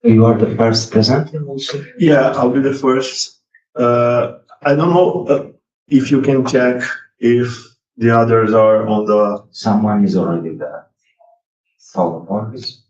You are the first presenter also? Yeah, I'll be the first. I don't know if you can check if the others are on the. Someone is already there. Follow Morris.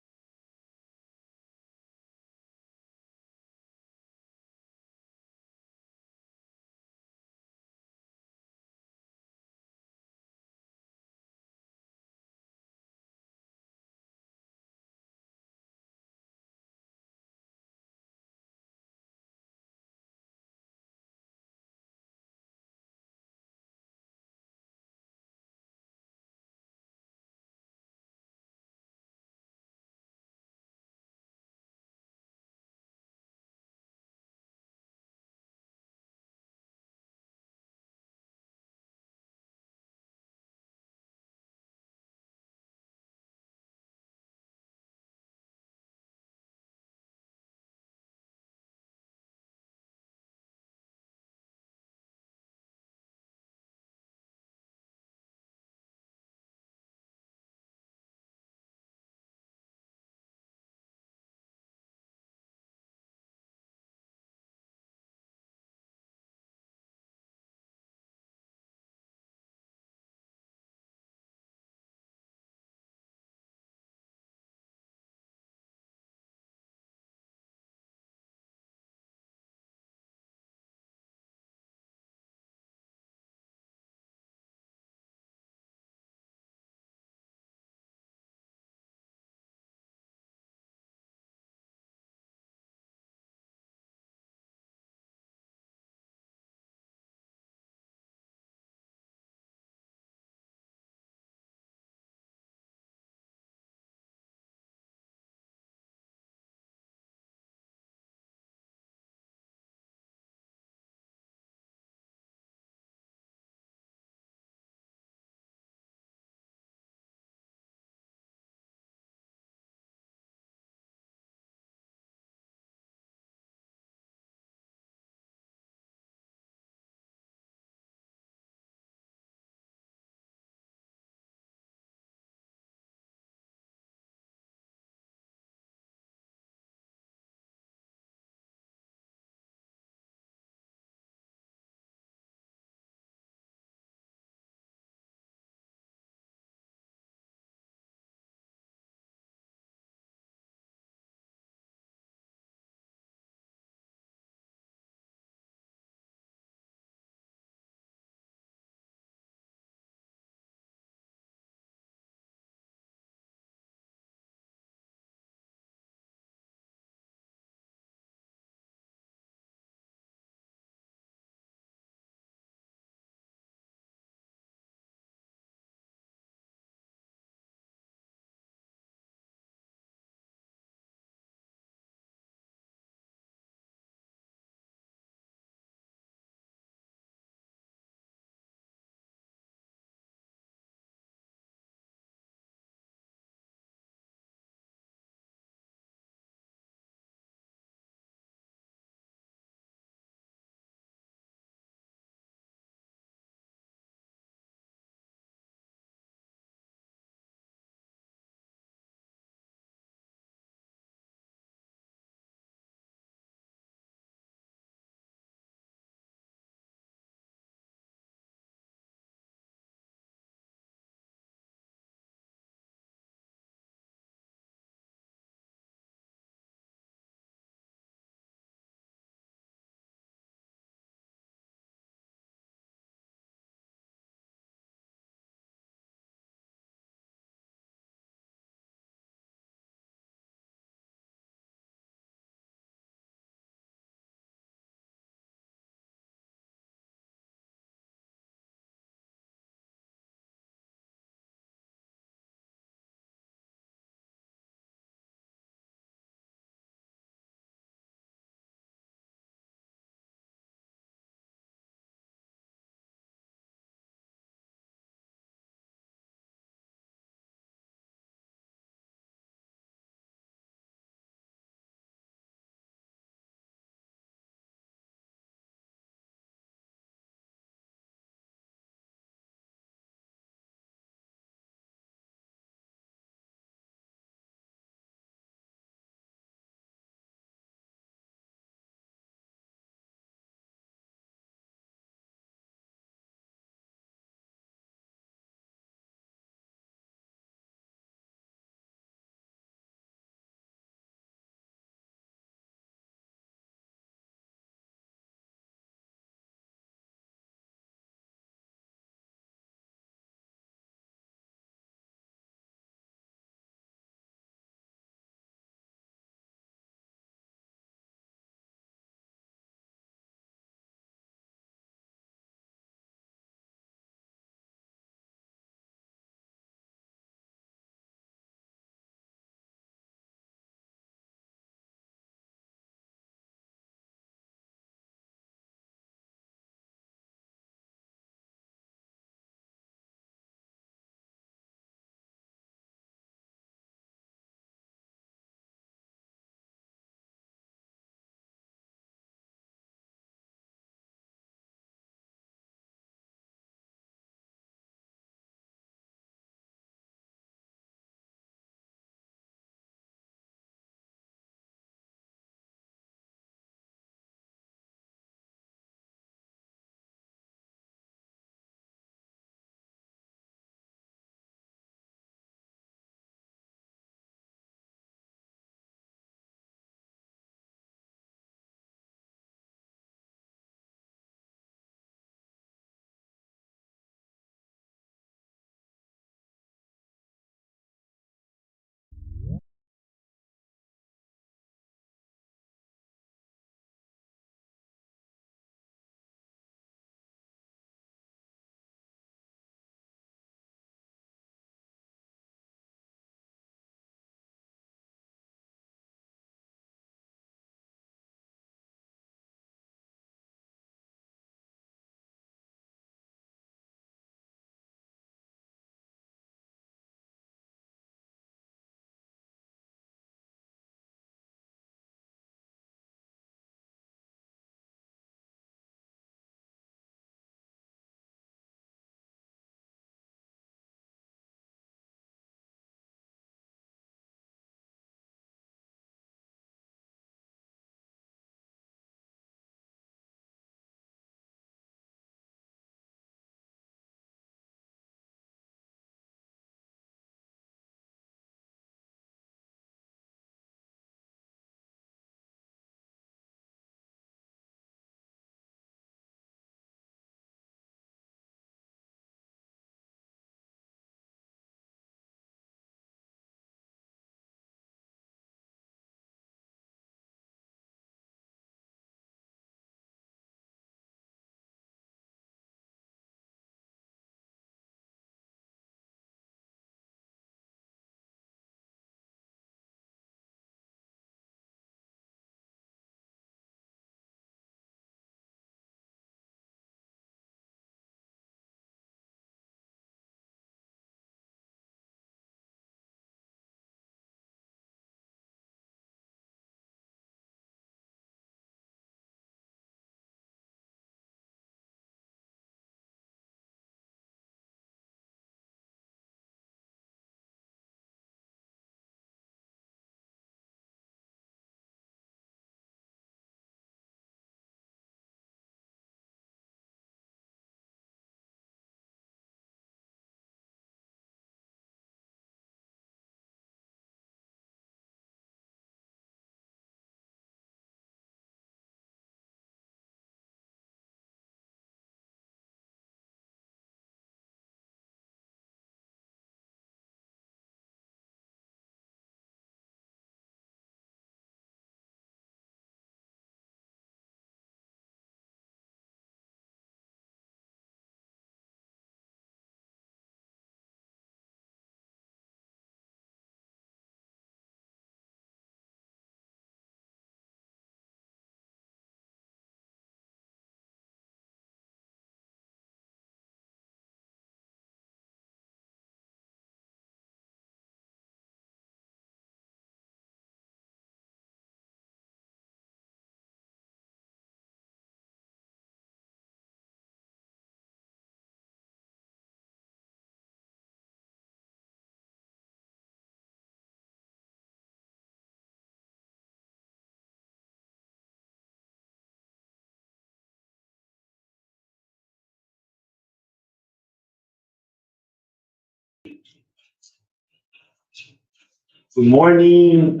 Good morning.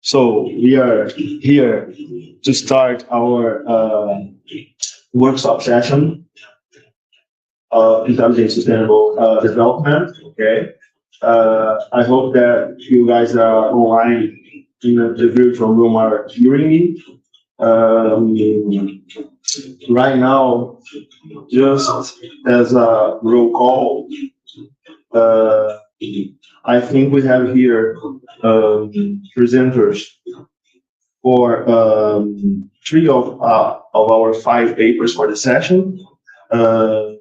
So we are here to start our workshop session of intelligent sustainable development. Okay. I hope that you guys are online in the virtual room are hearing me. Right now, just as a roll call, I think we have here presenters for three of our 5 papers for the session. The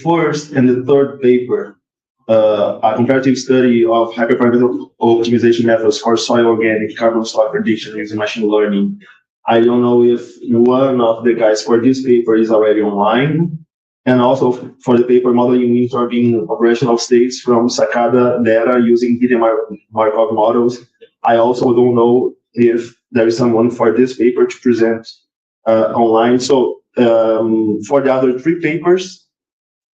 first and the third paper, a comparative study of hyperparameter optimization methods for soil organic carbon stock prediction using machine learning. I don't know if one of the guys for this paper is already online. And also for the paper modeling wind turbine operational states from Sakada data using hidden Markov models. I also don't know if there is someone for this paper to present online. So for the other 3 papers,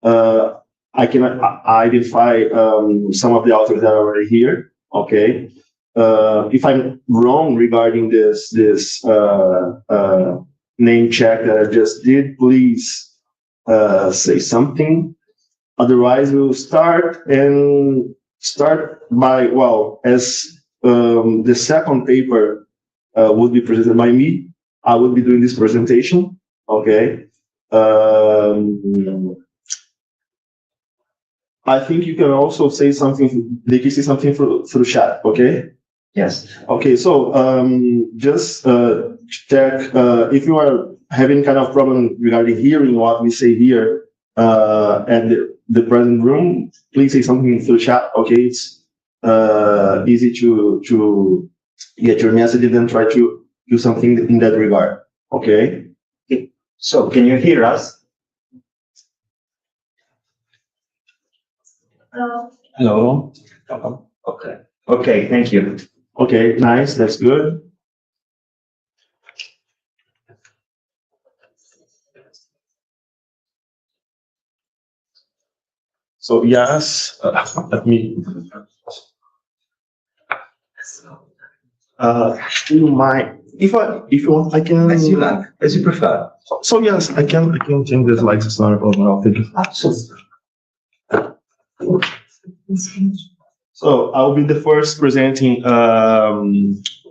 I can identify some of the authors that are already here. Okay. If I'm wrong regarding this name check that I just did, please say something. Otherwise, we'll start by, well, as the second paper would be presented by me, I will be doing this presentation. Okay. I think you can also say something, they can say something through chat, okay? Yes. Okay, so just check if you are having kind of problem regarding hearing what we say here at the present room, please say something through chat, okay? It's easy to get your message and then try to do something in that regard, okay? So, can you hear us? Hello. Okay. Okay, thank you. Okay, nice, that's good. So yes, let me. You might, if you want, I can. As you like, as you prefer. So yes, I can change this like it's not a problem. I'll take it. Absolutely. So I'll be the first presenting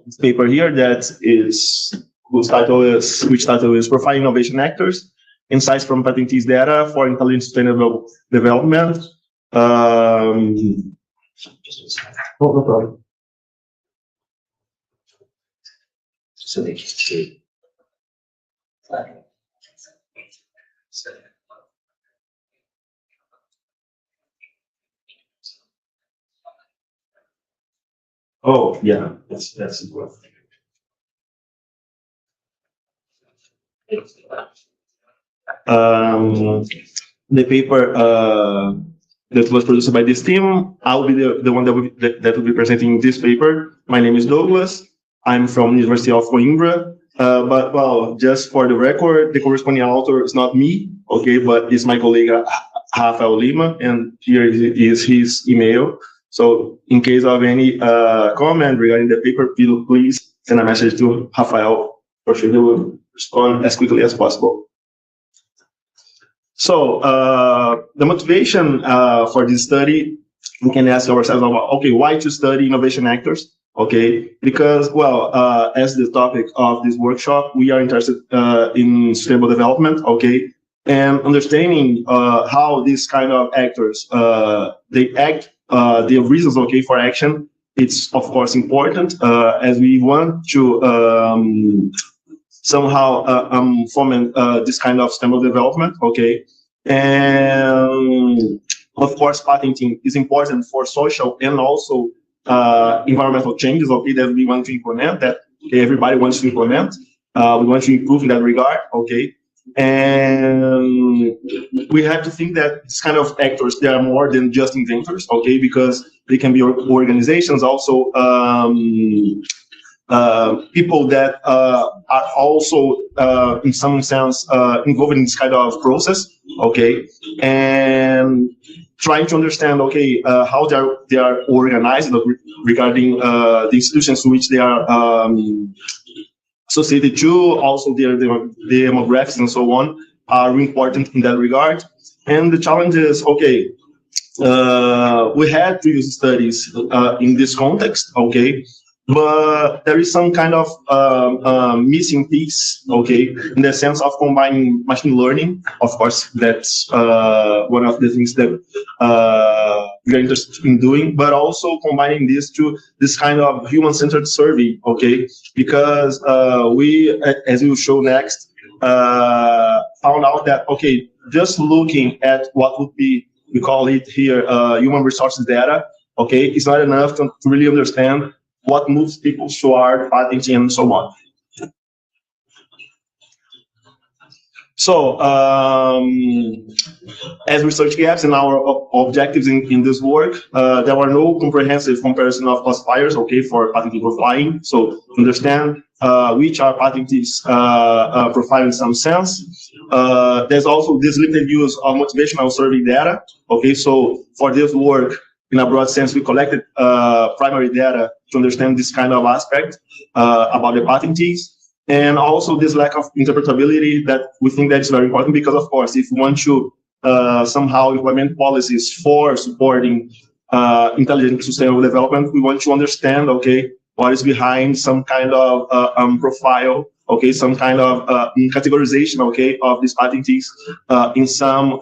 this paper here that is which title is Profile Innovation Actors, Insights from Patentees Data for Intelligent Sustainable Development. No problem. So they can see. Oh yeah, that's important. The paper that was produced by this team, I'll be the one that will be presenting this paper. My name is Douglas. I'm from University of Coimbra. But well, just for the record, the corresponding author is not me, okay, but it's my colleague Rafael Lima, and here is his email. So in case of any comment regarding the paper, please send a message to Rafael. For sure, he will respond as quickly as possible. So the motivation for this study, we can ask ourselves about, okay, why to study innovation actors? Okay, because, well, as the topic of this workshop, we are interested in sustainable development, okay, and understanding how these kind of actors, they act, the reasons, okay, for action, it's of course important as we want to somehow foment this kind of sustainable development, okay, and of course, patenting is important for social and also environmental changes, okay, that we want to implement, that okay, everybody wants to implement. We want to improve in that regard, okay. And we have to think that this kind of actors, they are more than just inventors, okay, because they can be organizations, also people that are also, in some sense, involved in this kind of process, okay. And trying to understand, okay, how they are organized regarding the institutions to which they are associated to, also their demographics and so on are important in that regard. And the challenge is, okay, we had previous studies in this context, okay, but there is some kind of missing piece, okay, in the sense of combining machine learning. Of course, that's one of the things that we are interested in doing, but also combining this to this kind of human-centered survey, okay, because we, as we will show next, found out that, okay, just looking at what would be, we call it here, human resources data, okay, it's not enough to really understand what moves people toward patenting and so on. So, as research gaps and our objectives in this work, there were no comprehensive comparison of classifiers, okay, for patentee profiling. So, to understand which are patentees profile in some sense. There's also this limited use of motivational survey data, okay, so for this work, in a broad sense, we collected primary data to understand this kind of aspect about the patentees, and also this lack of interpretability that we think that is very important, because of course, if we want to somehow implement policies for supporting intelligent sustainable development, we want to understand, okay, what is behind some kind of profile, okay, some kind of categorization, okay, of these patentees in some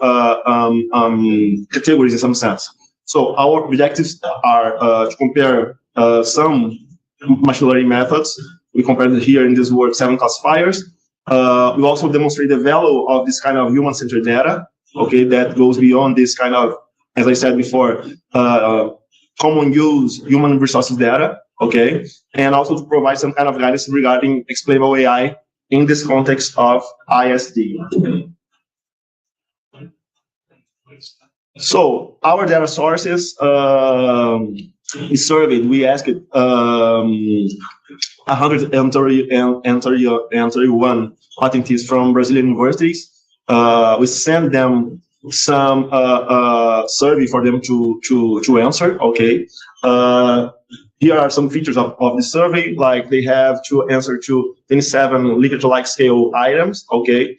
categories in some sense. So our objectives are to compare some machine learning methods. We compared here in this work 7 classifiers. We also demonstrate the value of this kind of human-centered data, okay, that goes beyond this kind of, as I said before, common use human resources data, okay, and also to provide some kind of guidance regarding explainable AI in this context of ISD. So our data sources is surveyed. We asked 131 patentees from Brazilian universities. We sent them some survey for them to answer. Okay. Here are some features of the survey, like they have to answer to 27 literature-like scale items. Okay.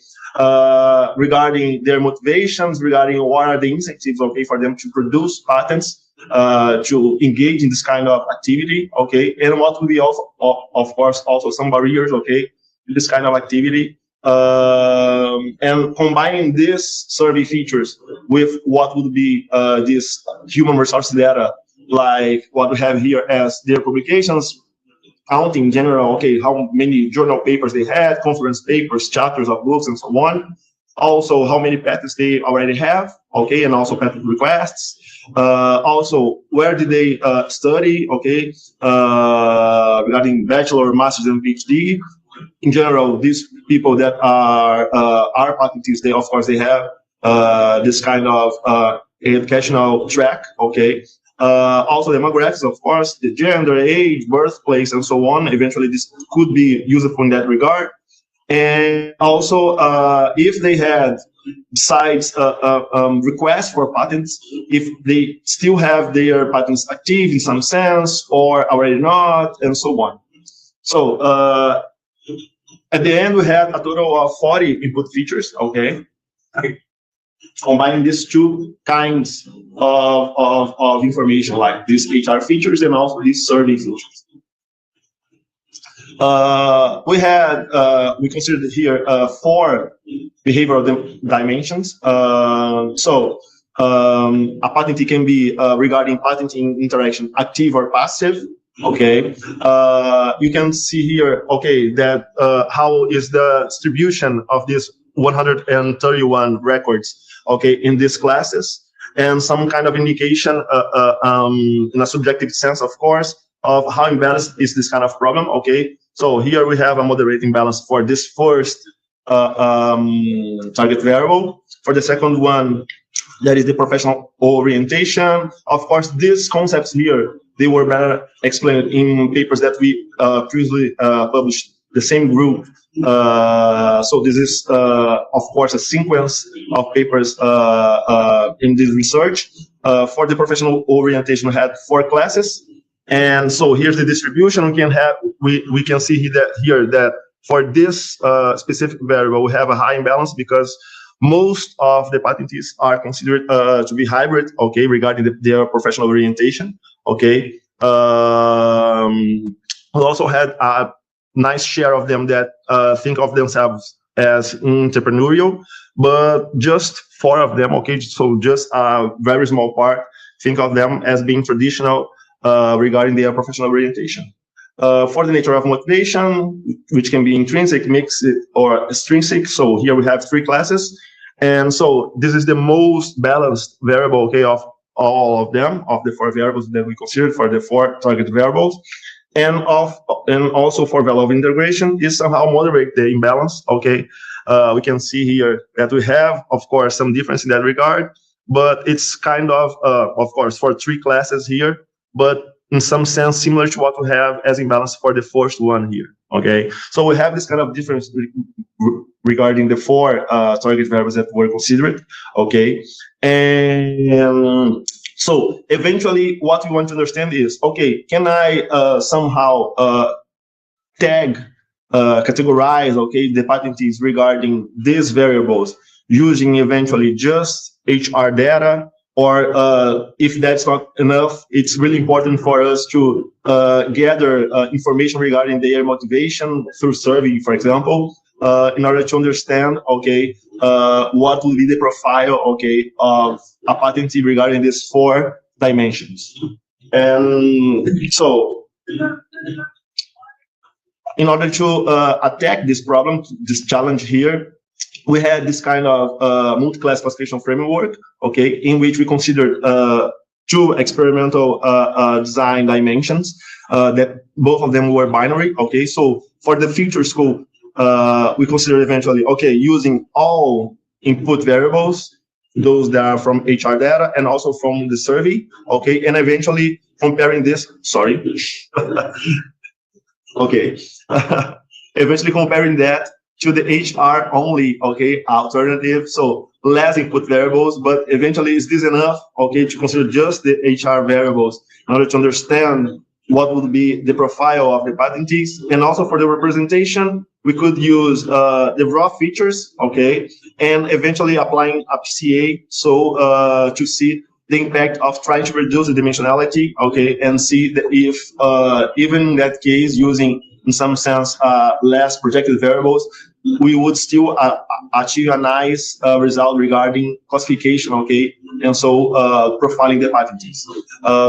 Regarding their motivations, regarding what are the incentives, okay, for them to produce patents, to engage in this kind of activity, okay, and what will be also, of course, also some barriers, okay, in this kind of activity, and combining these survey features with what would be this human resource data, like what we have here as their publications, counting in general, okay, how many journal papers they had, conference papers, chapters of books, and so on. Also, how many patents they already have, okay, and also patent requests. Also, where did they study, okay, regarding bachelor, master's, and PhD. In general, these people that are patentees, they, of course, they have this kind of educational track, okay. Also demographics, of course, the gender, age, birthplace, and so on. Eventually, this could be useful in that regard. And also, if they had, besides requests for patents, if they still have their patents active in some sense or already not, and so on. So at the end, we had a total of 40 input features, okay? Combining these two kinds of information, like these HR features and also these survey features. We considered here 4 behavioral dimensions. So a patentee can be regarding patenting interaction, active or passive. Okay, you can see here, okay, that how is the distribution of these 131 records, okay, in these classes, and some kind of indication in a subjective sense, of course, of how imbalanced is this kind of problem, okay? So here we have a moderate imbalance for this first target variable. For the second one, that is the professional orientation. Of course, these concepts here, they were better explained in papers that we previously published the same group. So this is, of course, a sequence of papers in this research. For the professional orientation, we had 4 classes. And so here's the distribution. We can see here that for this specific variable, we have a high imbalance because most of the patentees are considered to be hybrid, okay, regarding their professional orientation, okay. We also had a nice share of them that think of themselves as entrepreneurial, but just 4 of them, okay, so just a very small part, think of them as being traditional regarding their professional orientation. For the nature of motivation, which can be intrinsic, mixed, or extrinsic, so here we have 3 classes. And so this is the most balanced variable, okay, of all of them, of the 4 variables that we considered for the 4 target variables. And also for value of integration is somehow moderate the imbalance, okay. We can see here that we have, of course, some difference in that regard, but it's kind of course, for 3 classes here, but in some sense similar to what we have as imbalance for the first one here, okay. So we have this kind of difference regarding the 4 target variables that were considered, okay. And so eventually what we want to understand is, okay, can I somehow tag, categorize, okay, the patentees regarding these variables using eventually just HR data? Or if that's not enough, it's really important for us to gather information regarding their motivation through survey, for example, in order to understand, okay, what will be the profile, okay, of a patentee regarding these 4 dimensions. And so, in order to attack this problem, this challenge here, we had this kind of multi-class classification framework, okay, in which we considered 2 experimental design dimensions that both of them were binary, okay. So for the feature scope, we considered eventually, okay, using all input variables, those that are from HR data and also from the survey, okay, and eventually comparing this, sorry, okay, eventually comparing that to the HR only, okay, alternative. So less input variables, but eventually is this enough, okay, to consider just the HR variables in order to understand what would be the profile of the patentees? And also for the representation, we could use the raw features, okay, and eventually applying a PCA, so to see the impact of trying to reduce the dimensionality, okay, and see that if even in that case, using in some sense less projected variables, we would still achieve a nice result regarding classification, okay, and so profiling the patentees.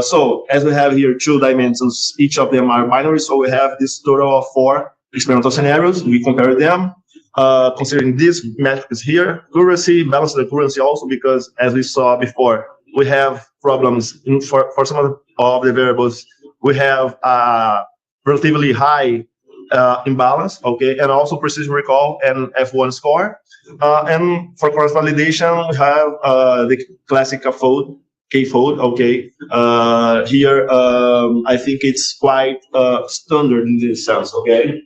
So as we have here 2 dimensions, each of them are binary, so we have this total of 4 experimental scenarios. We compare them, considering these metrics here, accuracy, balance of accuracy also, because as we saw before, we have problems for some of the variables. We have relatively high imbalance, okay, and also precision recall and F1 score. And for cross validation, we have the classic K-fold, okay. Here, I think it's quite standard in this sense, okay.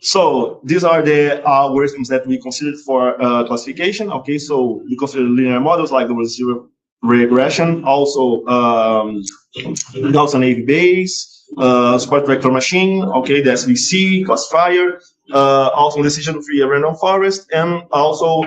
So these are the algorithms that we considered for classification, okay. So we consider linear models like the zero regression, also Gaussian AV base, support vector machine, okay, the SVC classifier, also decision-free random forest, and also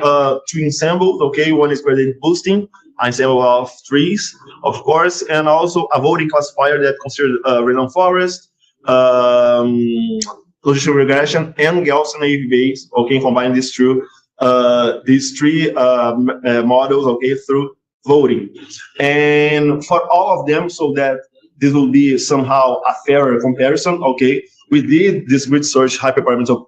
2 ensembles, okay. One is gradient boosting, ensemble of trees, of course, and also a voting classifier that considers random forest, logistic regression, and Gaussian AV base, okay. Combine these 3 models, okay, through voting. And for all of them, so that this will be somehow a fairer comparison, okay, we did this grid search hyperparameter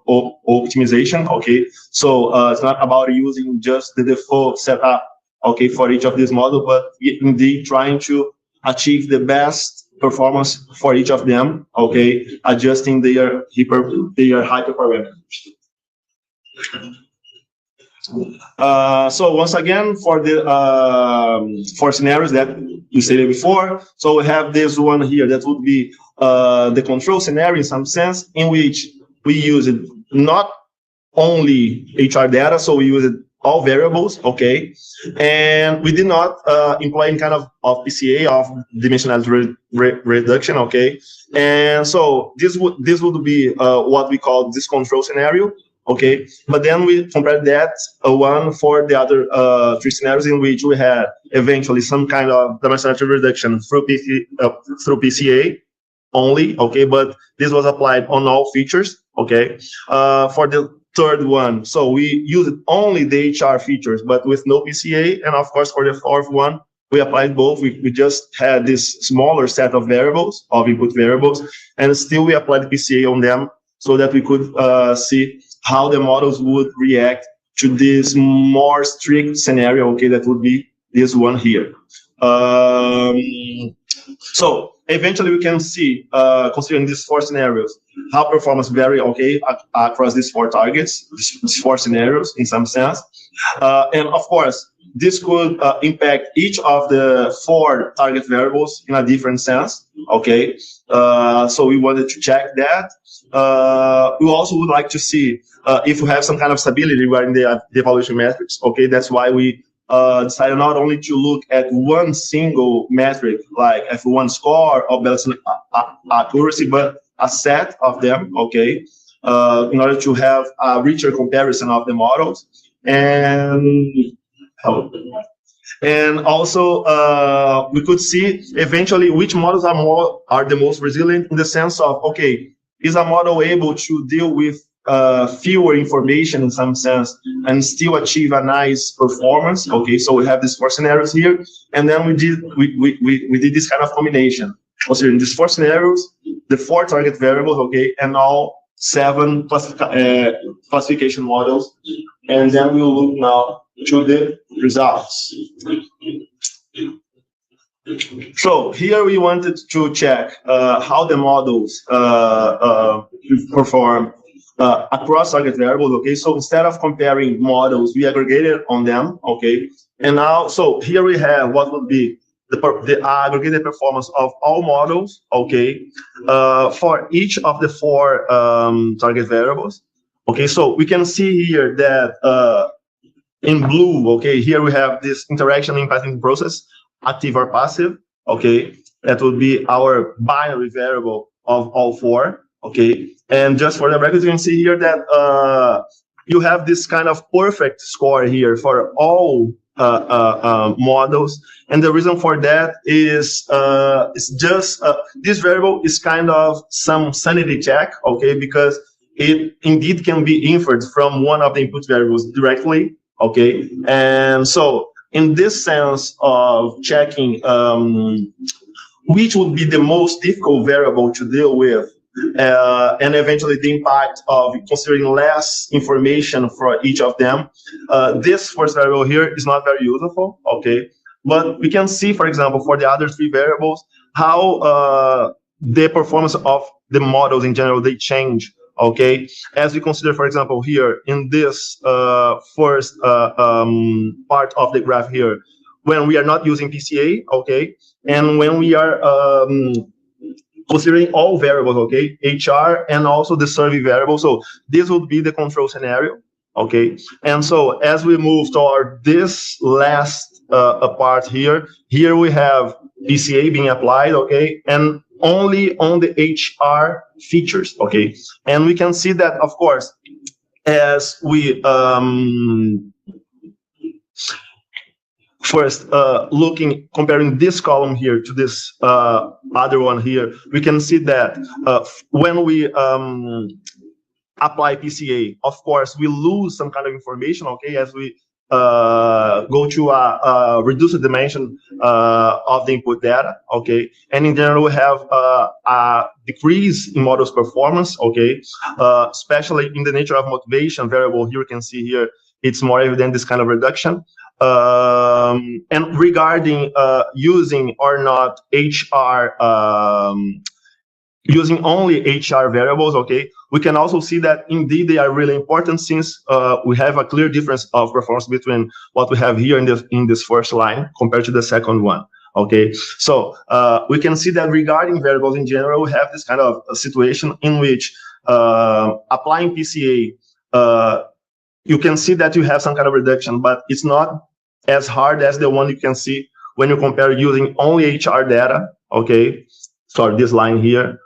optimization, okay. So it's not about using just the default setup, okay, for each of these models, but indeed trying to achieve the best performance for each of them, okay, adjusting their hyperparameters. So once again, for the for scenarios that we stated before, so we have this one here that would be the control scenario in some sense, in which we use it not only HR data, so we use it all variables, okay, and we did not employ any kind of PCA of dimensionality reduction, okay, and so this would be what we call this control scenario, okay, but then we compared that one for the other three scenarios in which we had eventually some kind of dimensionality reduction through through PCA only, okay, but this was applied on all features, okay. For the third one, so we used only the HR features, but with no PCA, and of course for the fourth one, we applied both. We just had this smaller set of variables, of input variables, and still we applied PCA on them so that we could see how the models would react to this more strict scenario, okay, that would be this one here. So eventually we can see, considering these four scenarios, how performance vary, okay, across these four targets, these four scenarios in some sense. And of course, this could impact each of the four target variables in a different sense, okay? So we wanted to check that. We also would like to see if we have some kind of stability regarding the evaluation metrics, okay? That's why we decided not only to look at one single metric like F1 score or balance accuracy, but a set of them, okay, in order to have a richer comparison of the models. And also we could see eventually which models are the most resilient, in the sense of, okay, is a model able to deal with fewer information in some sense and still achieve a nice performance, okay? So we have these four scenarios here, and then we did this kind of combination, considering these four scenarios, the four target variables, okay, and all 7 classification models, and then we'll look now to the results. So here we wanted to check how the models perform across target variables, okay? So instead of comparing models, we aggregated on them, okay? And now, so here we have what would be the aggregated performance of all models, okay, for each of the four target variables, okay? So we can see here that in blue, okay, here we have this interaction impacting process, active or passive, okay? That would be our binary variable of all four, okay? And just for the record, you can see here that you have this kind of perfect score here for all models, and the reason for that is just this variable is kind of some sanity check, okay, because it indeed can be inferred from one of the input variables directly, okay, and so in this sense of checking which would be the most difficult variable to deal with, and eventually the impact of considering less information for each of them. This first variable here is not very useful, okay? But we can see, for example, for the other three variables, how the performance of the models in general, they change, okay? As we consider, for example, here in this first part of the graph here, when we are not using PCA, okay? And when we are considering all variables, okay, HR and also the survey variable. So this would be the control scenario, okay. And so as we move toward this last part here we have PCA being applied, okay, and only on the HR features, okay. And we can see that, of course, as we first, comparing this column here to this other one here, we can see that when we apply PCA, of course, we lose some kind of information, okay, as we go to a reduced dimension of the input data, okay, and in general, we have a decrease in models performance, okay, especially in the nature of motivation variable. Here you can see here, it's more evident, this kind of reduction. And regarding using or not HR using only HR variables, okay, we can also see that indeed they are really important, since we have a clear difference of performance between what we have here in this first line compared to the second one. Okay, so we can see that regarding variables in general, we have this kind of a situation in which applying PCA, you can see that you have some kind of reduction, but it's not as hard as the one you can see when you compare using only HR data, okay, sorry, this line here,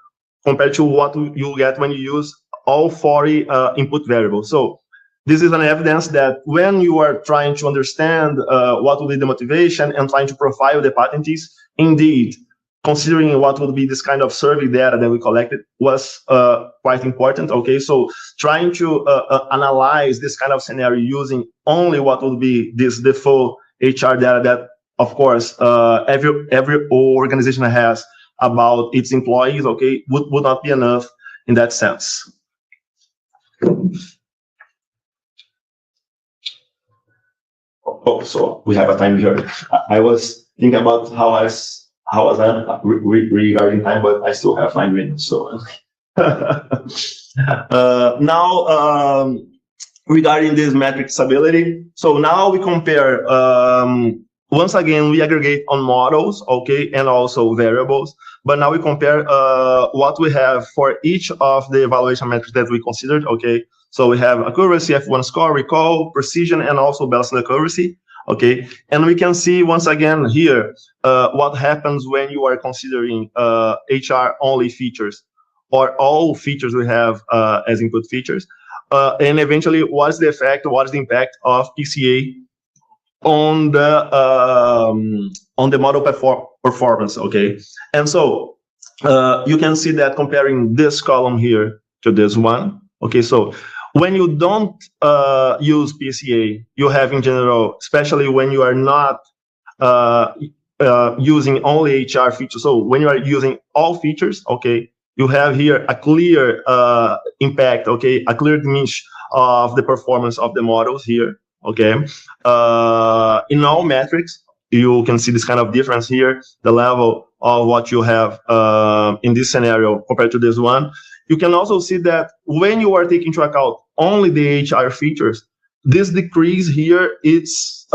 compared to what you get when you use all 40 input variables. So this is an evidence that when you are trying to understand what will be the motivation and trying to profile the patentees, indeed, considering what would be this kind of survey data that we collected was quite important, okay? So trying to analyze this kind of scenario using only what would be this default HR data that, of course, every organization has about its employees, okay, would not be enough in that sense. Oh, so we have a time here. I was thinking about how I was regarding time, but I still have 9 minutes. So now regarding this metric stability, so now we compare. Once again, we aggregate on models, okay, and also variables. But now we compare what we have for each of the evaluation metrics that we considered, okay? So we have accuracy, F1 score, recall, precision, and also balanced accuracy, okay? And we can see once again here what happens when you are considering HR only features or all features we have as input features. And eventually, what's the effect, what is the impact of PCA on the model performance, okay? And so you can see that comparing this column here to this one, okay? So when you don't use PCA, you have in general, especially when you are not using only HR features, so when you are using all features, okay, you have here a clear impact, okay, a clear diminish of the performance of the models here. Okay, in all metrics, you can see this kind of difference here, the level of what you have in this scenario compared to this one. You can also see that when you are taking into account only the HR features, this decrease here, it's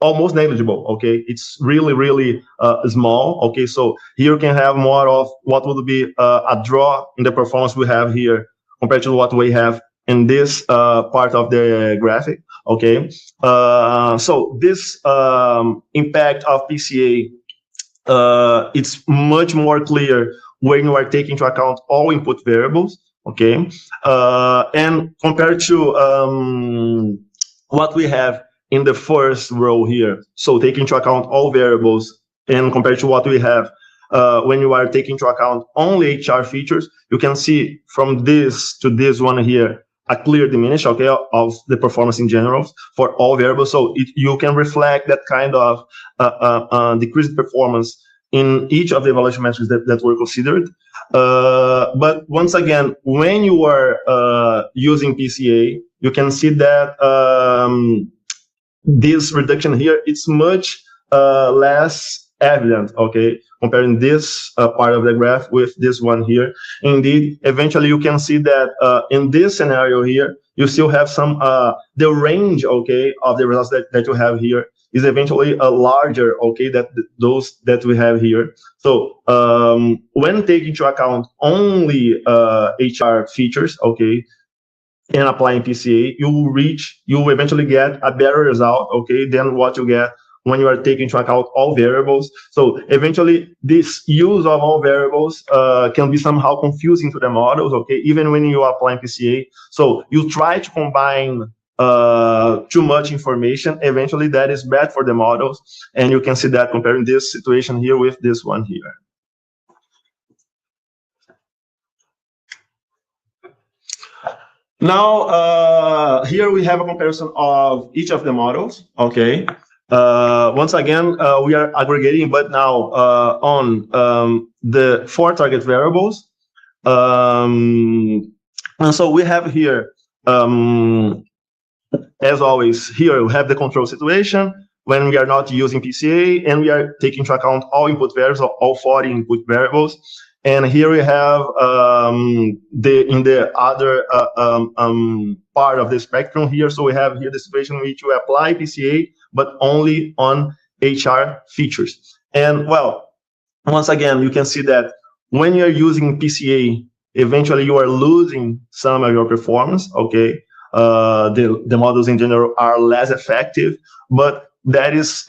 almost negligible, okay? It's really, really small, okay? So here you can have more of what would be a draw in the performance we have here compared to what we have in this part of the graphic, okay? So this impact of PCA, it's much more clear when you are taking into account all input variables, okay? And compared to what we have in the first row here, so taking into account all variables and compared to what we have when you are taking into account only HR features, you can see from this to this one here, a clear diminish, okay, of the performance in general for all variables. So you can reflect that kind of decreased performance in each of the evaluation metrics that were considered. But once again, when you are using PCA, you can see that this reduction here, it's much less evident, okay, comparing this part of the graph with this one here. Indeed, eventually you can see that in this scenario here, you still have some, the range, okay, of the results that you have here is eventually larger, okay, that those that we have here. So when taking into account only HR features, okay, and applying PCA, you will eventually get a better result, okay, than what you get when you are taking into account all variables. So eventually, this use of all variables can be somehow confusing to the models, okay, even when you are applying PCA. So you try to combine too much information, eventually that is bad for the models, and you can see that comparing this situation here with this one here. Now, here we have a comparison of each of the models, okay? Once again, we are aggregating, but now on the 4 target variables. And so we have here, as always, here we have the control situation when we are not using PCA, and we are taking into account all input variables, all 40 input variables. And here we have in the other part of the spectrum here. So we have here the situation in which we apply PCA, but only on HR features. And well, once again, you can see that when you're using PCA, eventually you are losing some of your performance, okay? The models in general are less effective, but that is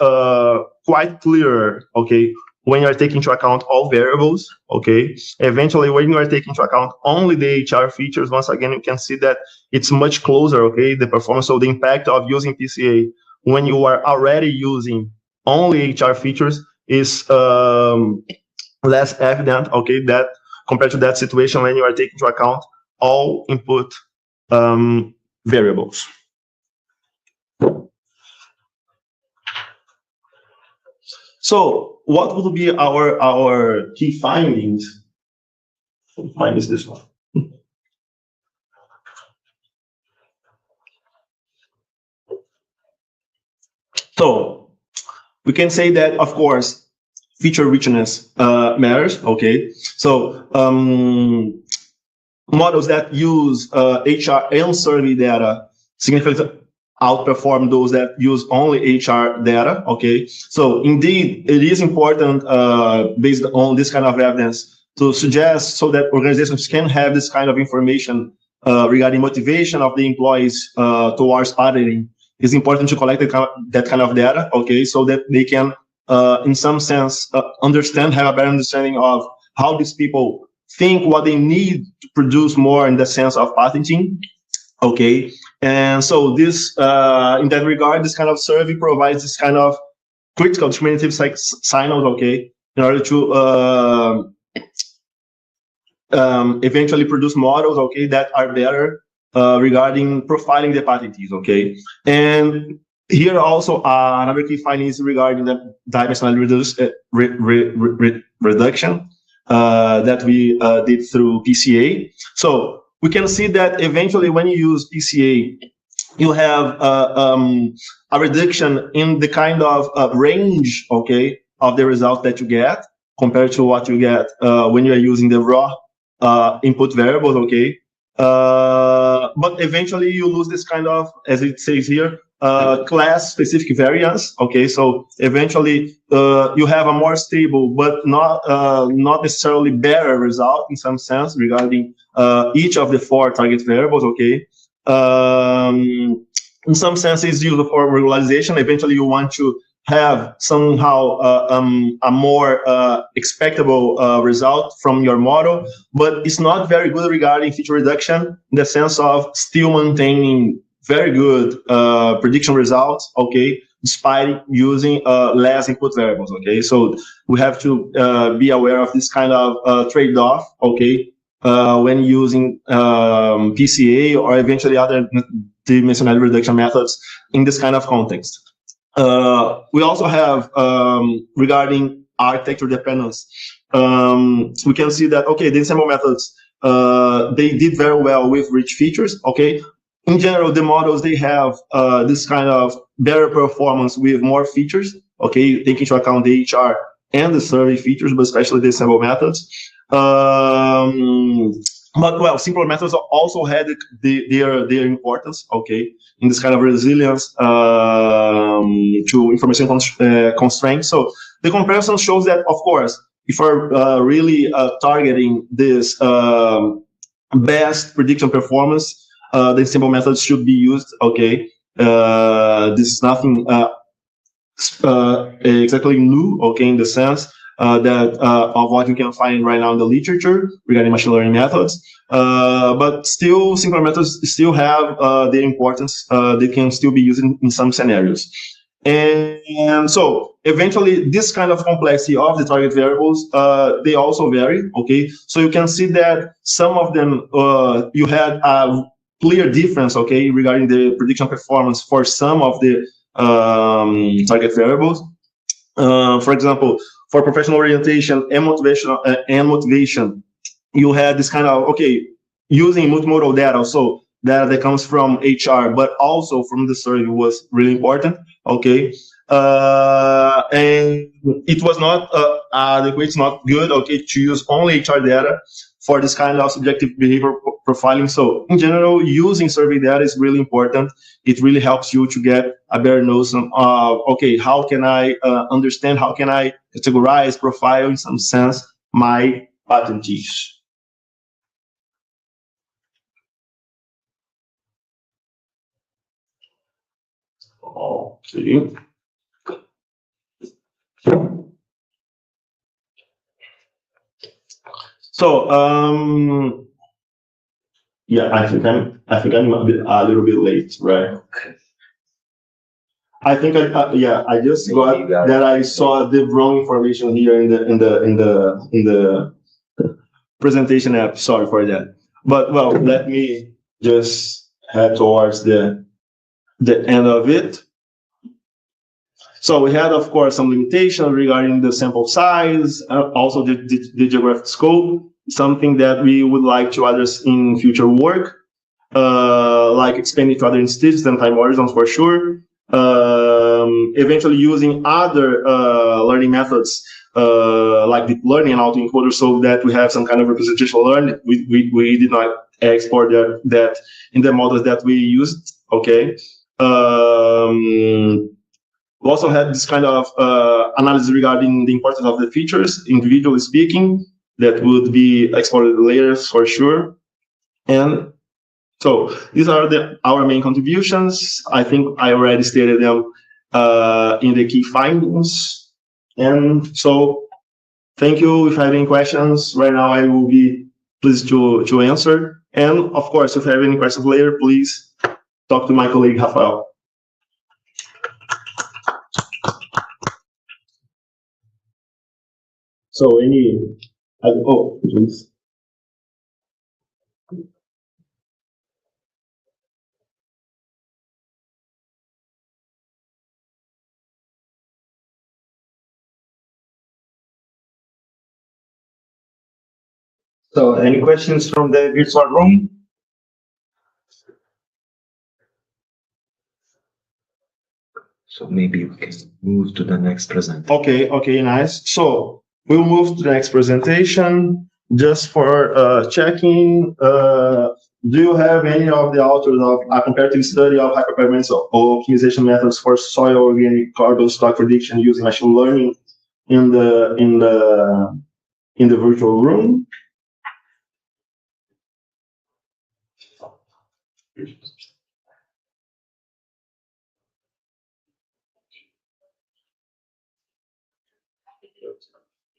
quite clear, okay? When you are taking into account all variables, okay? Eventually, when you are taking into account only the HR features, once again, you can see that it's much closer, okay? The performance, so the impact of using PCA when you are already using only HR features is less evident, okay? That compared to that situation when you are taking into account all input variables. So what would be our key findings? Mine is this one. So we can say that, of course, feature richness matters, okay? So models that use HR and survey data significantly outperform those that use only HR data, okay? So indeed, it is important based on this kind of evidence to suggest so that organizations can have this kind of information regarding motivation of the employees towards auditing. It's important to collect that kind of data, okay? So that they can, in some sense, understand, have a better understanding of how these people think, what they need to produce more in the sense of patenting, okay? And so this, in that regard, this kind of survey provides this kind of critical discriminative signals, okay, in order to eventually produce models, okay, that are better regarding profiling the patentees, okay? And here also another key finding is regarding the dimensionality reduction that we did through PCA. So we can see that eventually when you use PCA, you have a reduction in the kind of range, okay, of the result that you get compared to what you get when you are using the raw input variables, okay? But eventually you lose this kind of, as it says here, class-specific variance, okay? So eventually you have a more stable, but not necessarily better result in some sense regarding each of the 4 target variables, okay? In some sense, it's used for regularization. Eventually, you want to have somehow a more expectable result from your model, but it's not very good regarding feature reduction in the sense of still maintaining very good prediction results, okay, despite using less input variables, okay? So we have to be aware of this kind of trade-off, okay, when using PCA or eventually other dimensionality reduction methods in this kind of context. We also have, regarding architecture dependence, we can see that, okay, the ensemble methods, they did very well with rich features, okay? In general, the models, they have this kind of better performance with more features, okay, taking into account the HR and the survey features, but especially the ensemble methods. But well, simpler methods also had their importance, okay, in this kind of resilience to information constraints. So the comparison shows that, of course, if we're really targeting this best prediction performance, the simple methods should be used, okay. This is nothing exactly new, okay, in the sense that of what you can find right now in the literature regarding machine learning methods, but still simpler methods still have their importance. They can still be used in some scenarios. And so eventually this kind of complexity of the target variables, they also vary, okay? So you can see that some of them, you had a clear difference, okay, regarding the prediction performance for some of the target variables. For example, for professional orientation and motivation, you had this kind of, okay, using multimodal data, so data that comes from HR, but also from the survey was really important, okay? And it was not adequate, it's not good, okay, to use only HR data for this kind of subjective behavior profiling. So in general, using survey data is really important. It really helps you to get a better notion of, okay, how can I understand, how can I categorize, profile, in some sense, my patentees. Okay. So, yeah, I think I'm a little bit late, right? Okay. I think I just got that I saw the wrong information here in the presentation app. Sorry for that. But well, let me just head towards the end of it. So we had, of course, some limitations regarding the sample size, also the geographic scope, something that we would like to address in future work, like expanding to other institutions and time horizons for sure. Eventually using other learning methods like deep learning and autoencoder, so that we have some kind of representational learning. We did not export that in the models that we used. Okay. We also had this kind of analysis regarding the importance of the features, individually speaking, that would be exported later for sure. And so these are our main contributions. I think I already stated them in the key findings. And so thank you. If you have any questions right now, I will be pleased to answer. And of course, if you have any questions later, please talk to my colleague, Rafael. So please. So any questions from the virtual room? So maybe we can move to the next presentation. Okay, nice. So we'll move to the next presentation. Just for checking, do you have any of the authors of a comparative study of hyperpermanence optimization methods for soil organic carbon stock prediction using machine learning in the virtual room?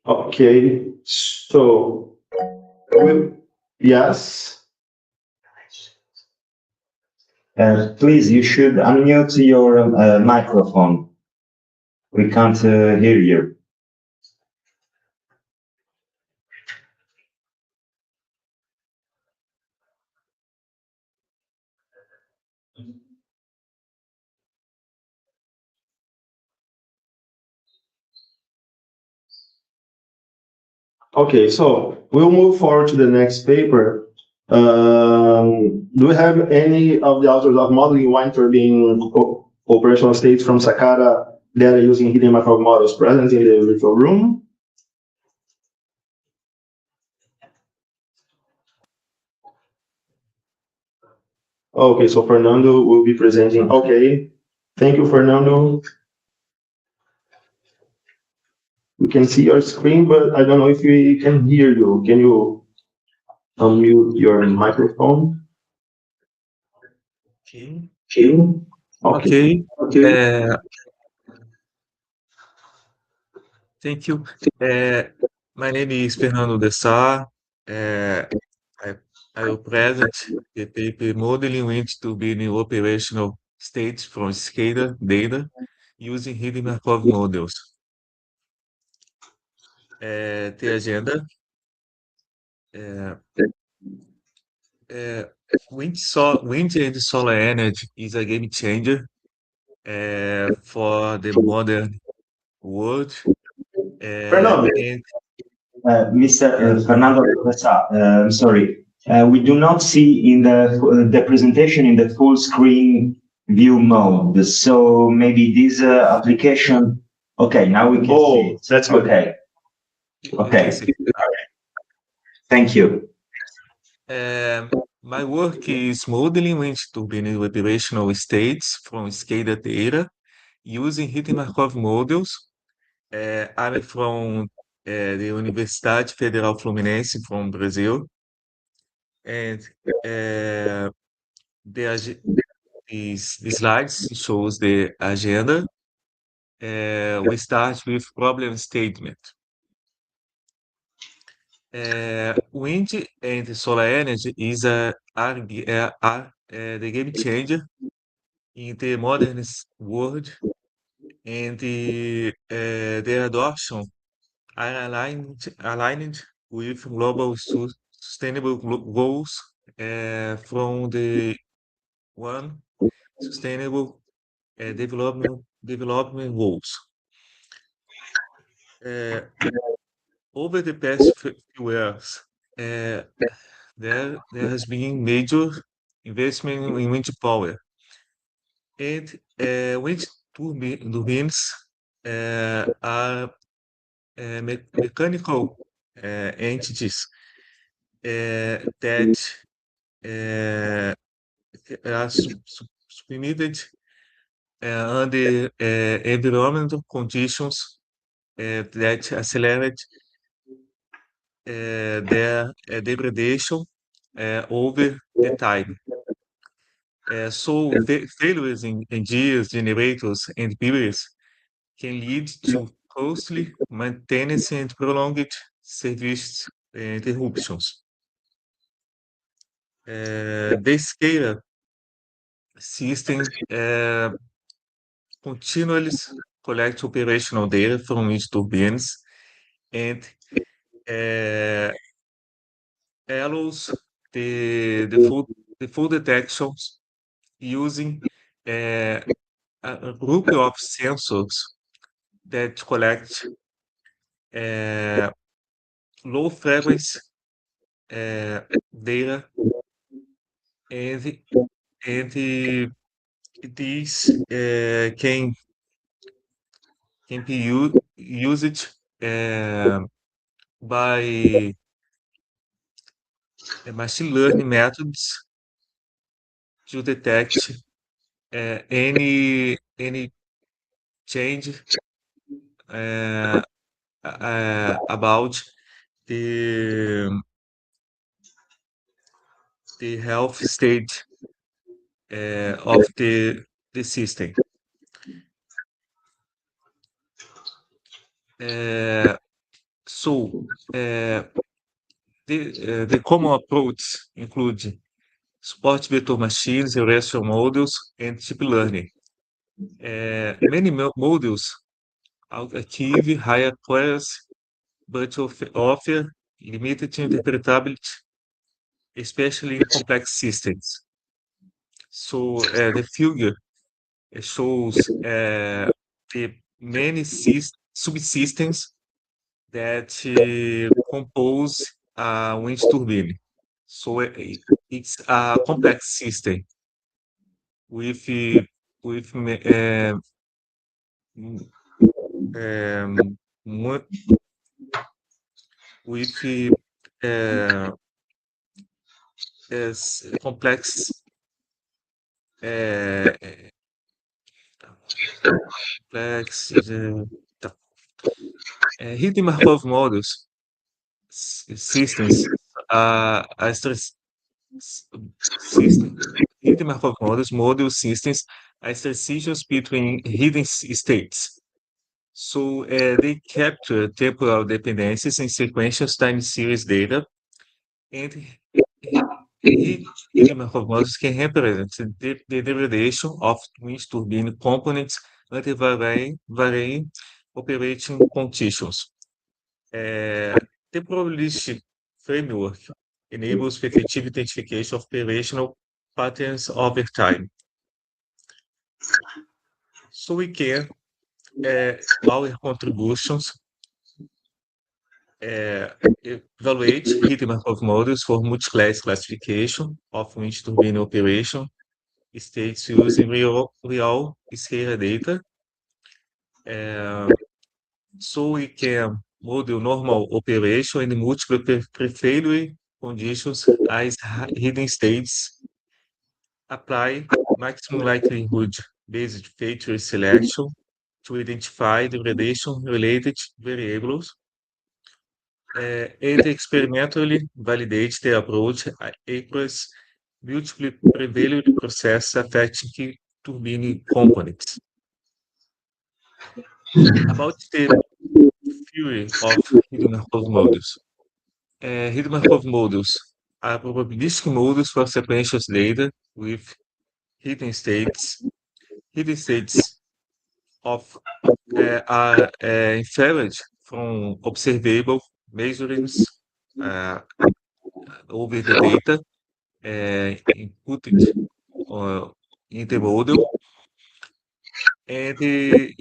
Okay, so yes. Please, you should unmute your microphone. We can't hear you. Okay, so we'll move forward to the next paper. Do we have any of the authors of modeling wind turbine operational states from Sakata data using hidden macro models present in the virtual room? Okay, so Fernando will be presenting. Okay, thank you, Fernando. We can see your screen, but I don't know if we can hear you. Can you unmute your microphone? Okay. Thank you. My name is Fernando Dessar. I will present the paper Modeling Wind Turbine Operational States from Scalar Data using Hidden Markov Models. The agenda. Wind and solar energy is a game changer for the modern world. Fernando. Mr. Fernando, I'm sorry. We do not see in the presentation in the full screen view mode. So maybe this application. Okay, now we can see it. That's good. Okay. You can Okay, say. thank you. My work is modeling wind turbine operational states from SCADA data using heat Markov models. I'm from the Universidade Federal Fluminense from Brazil, and uh, the slides shows the agenda. We start with problem statement. Wind and solar energy is the game changer in the modern world, and their adoption are aligned with global sustainable goals from the one sustainable development goals. Uh, Over the past few years, uh, there has been major investment in wind power, and wind turbines are mechanical entities that uh, are submitted under environmental conditions that accelerate their degradation over the time. So failures in gears, generators, and pillars can lead to costly maintenance and prolonged service interruptions. The SCADA system continually collects operational data from each turbines and uh, allows the full detections using uh, a group of sensors that collect uh, low frequency data, and these can be used by machine learning methods to detect any change uh, about the the health state of the system. Uh, so uh, the common approach include support vector machines, heuristic models, and deep learning. Many models achieve higher accuracy, but offer limited interpretability, especially in complex systems. So the figure shows the many subsystems that compose a wind turbine. So it's a complex system with with m- um, mu- with uh, complex uh, complex tá. Hidden Markov models systems are s- system hidden Markov model systems are transitions between hidden states. So they capture temporal dependencies in sequential time series data, and hidden Markov models can represent the degradation of wind turbine components under varying operating conditions. The probabilistic framework enables effective identification of operational patterns over time. So we can our contributions uh, evaluate heat Markov models for multi-class classification of wind turbine operation states using real scale data. Uh, so we can model normal operation and multiple pre-failure conditions as hidden states, apply maximum likelihood based feature selection to identify degradation-related variables, and experimentally validate the approach across multiple prevalent processes affecting key turbine components. About the theory of hidden Markov models. Hidden Markov models are probabilistic models for sequential data with hidden states. Hidden states of are inferred from observable measurements uh, over the data inputted in the model, and the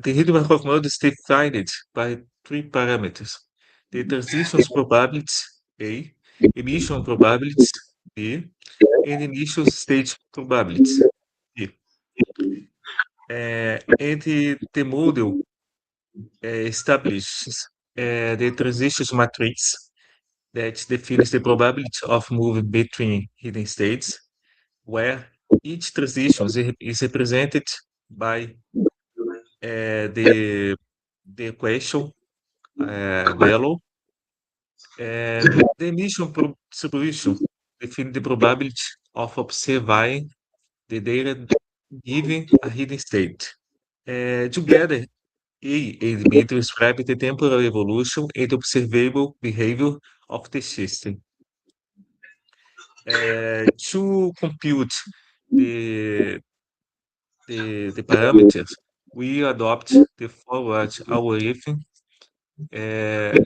hidden Markov model is defined by three parameters: the transitions probabilities A, emission probabilities B, and initial state probabilities C. And the model establishes the transitions matrix that defines the probability of moving between hidden states, where each transition is represented by the equation value, and the emission solution define the probability of observing the data given a hidden state. Together, A and B describe the temporal evolution and observable behavior of the system. To compute the, the parameters, we adopt the forward algorithm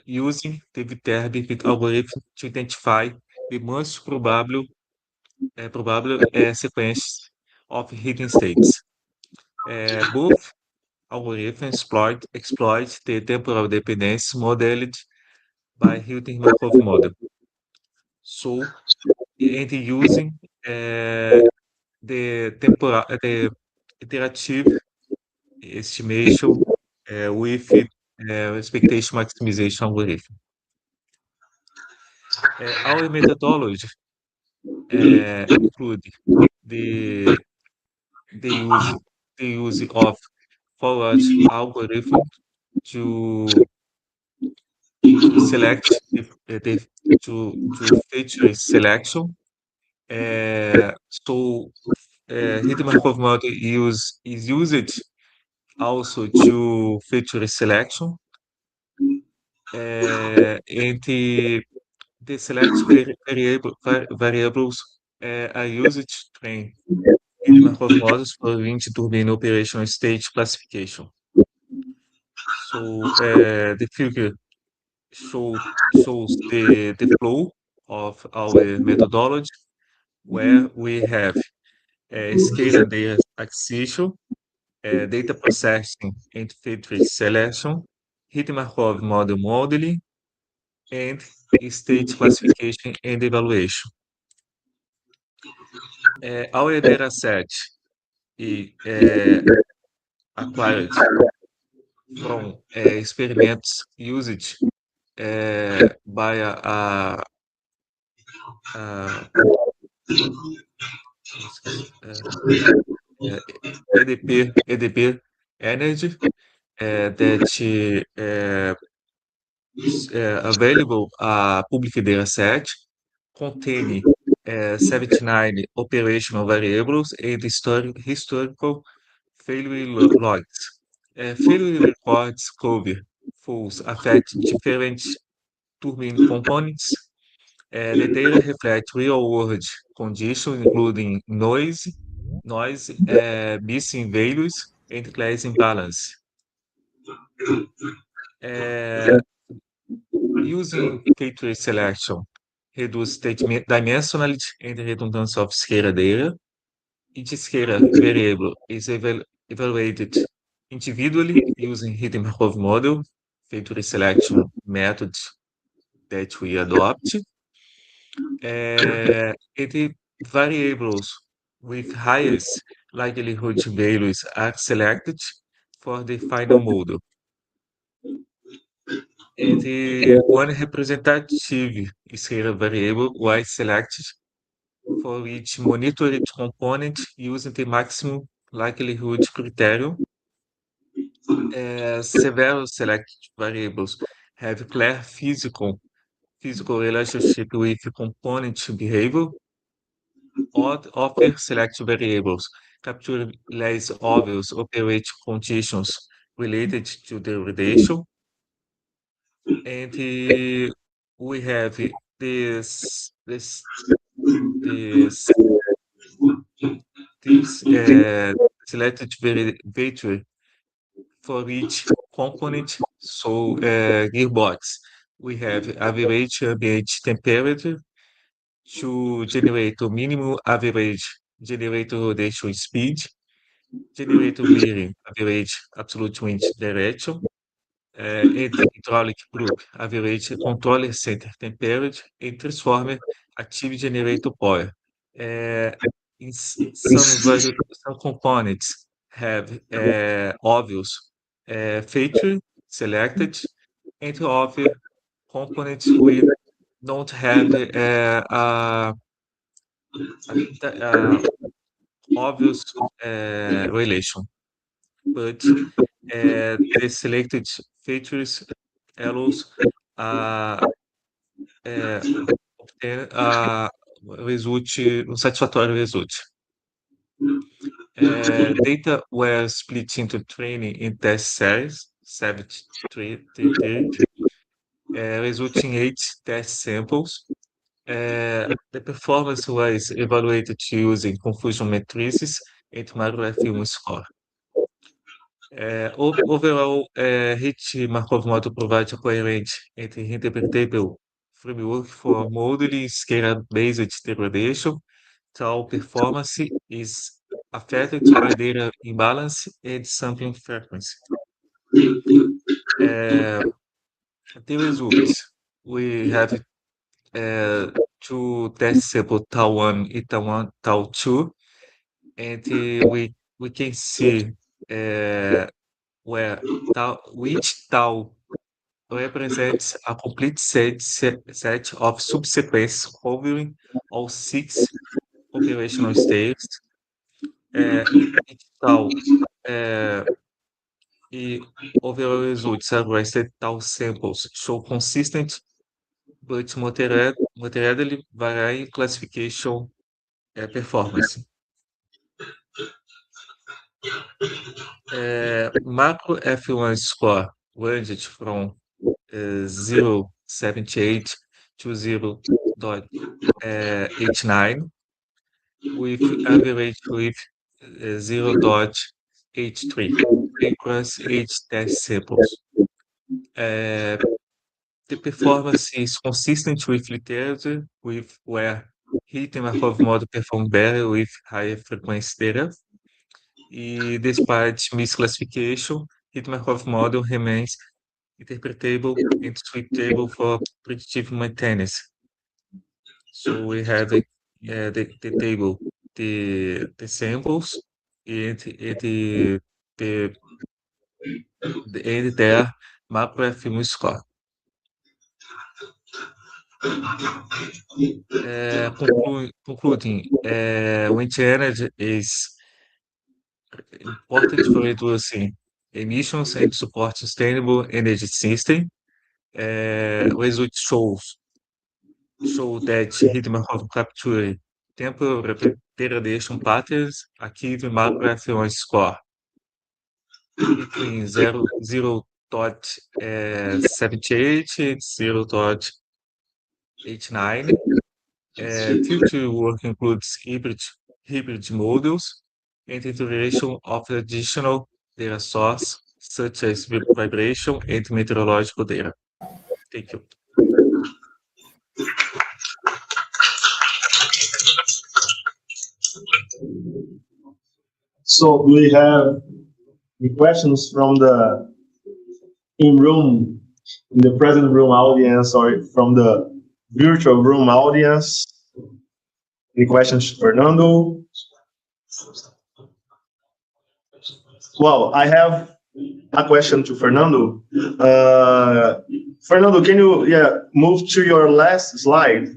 using the Viterbi algorithm to identify the most probable sequence of hidden states. Both algorithms exploit the temporal dependence modeled by Hilton-Markov model. So, and using the iterative estimation with expectation maximization algorithm. Our methodology include the the use the use of forward algorithm to select the to feature selection. So hidden Markov model is used also to feature selection, and the select variables are used to train hidden Markov models for wind turbine operation state classification. So the figure shows the flow of our methodology, where we have scalar data acquisition, data processing and feature selection, hidden Markov model modeling, and state classification and evaluation. Our data set is acquired from experiments used by a eu esqueci, EDP Energy that available a public data set containing 79 operational variables and historical failure logs. Failure records cover faults affect different turbine components. The data reflect real-world conditions, including noise, missing values, and class imbalance. Uh, Using feature selection, reduce dimensionality and redundancy of scalar data. Each scalar variable is evaluated individually using hidden Markov model, feature selection methods that we adopt. And variables with highest likelihood values are selected for the final model. And one representative scalar variable was selected for each monitored component using the maximum likelihood criterion. Several selected variables have clear physical relationship with component behavior. Other select variables capture less obvious operating conditions related to the relation. And we have this this selected variable for each component. So gearbox, we have average ambient temperature to generate a minimum average generator rotation speed, generator bearing average absolute wind direction, and hydraulic plug average controller center temperature, and transformer active generator power. Uh, some components have obvious feature selected, and other components we don't have a obvious relation, but the selected features allows uh, uh, obtain result, um satisfatório result. Data were split into training and test series, 73, resulting 8 test samples. The performance was evaluated using confusion matrices and macro-F1 score. Overall, HIT Markov model provides a coherent and interpretable framework for modeling scalar-based degradation. Tau performance is affected by data imbalance and sampling frequency. The results, we have two test sample tau1 and tau2, and we can see where which tau represents a complete set of subsequences covering all 6 operational states. Each tau e overall results arrested tau samples show consistent but moderately varying classification performance. Macro F1 score ranged from 0.78 to 0.89, with average with 0.83 across each test samples. The performance is consistent with literature, with where Hit and Markov model perform better with higher frequency data. Despite misclassification, Hit Markov model remains interpretable and suitable for predictive maintenance. So we have the table, the samples, and the and their macro F1 score. Concluding, wind energy is important for reducing emissions and support sustainable energy system. Results show that heat Markov capture temporal degradation patterns achieve macro F1 score between 0.78 and 0.89. Future work includes hybrid models and integration of additional data source, such as vibration and meteorological data. Thank you. So we have the questions from the in the present room audience, or from the virtual room audience. Any questions, Fernando? Well, I have a question to Fernando. Fernando, can you move to your last slide?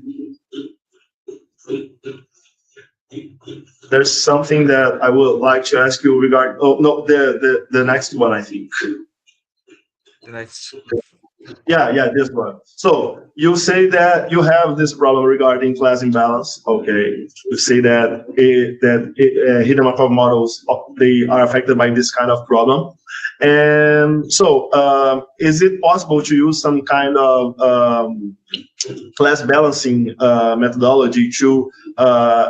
There's something that I would like to ask you regarding. Oh no, the next one, I think. The next. Yeah, this one. So you say that you have this problem regarding class imbalance. Okay, you say that hidden Markov models they are affected by this kind of problem, and so is it possible to use some kind of class balancing methodology to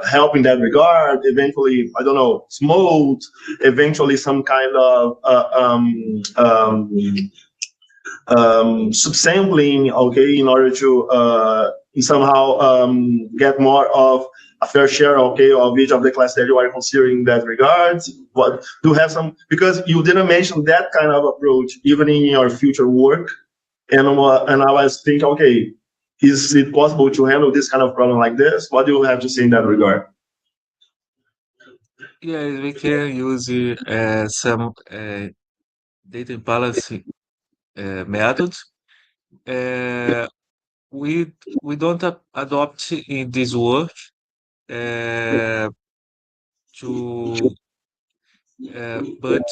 help in that regard? Eventually, I don't know, smooth. Eventually, some kind of subsampling, okay, in order to somehow get more of a fair share, okay, of each of the class that you are considering in that regard. What do you have some, because you didn't mention that kind of approach even in your future work, and I was thinking, okay, is it possible to handle this kind of problem like this? What do you have to say in that regard? Yeah, we can use some data balancing methods. Uh, we we don't adopt in this work uh, to but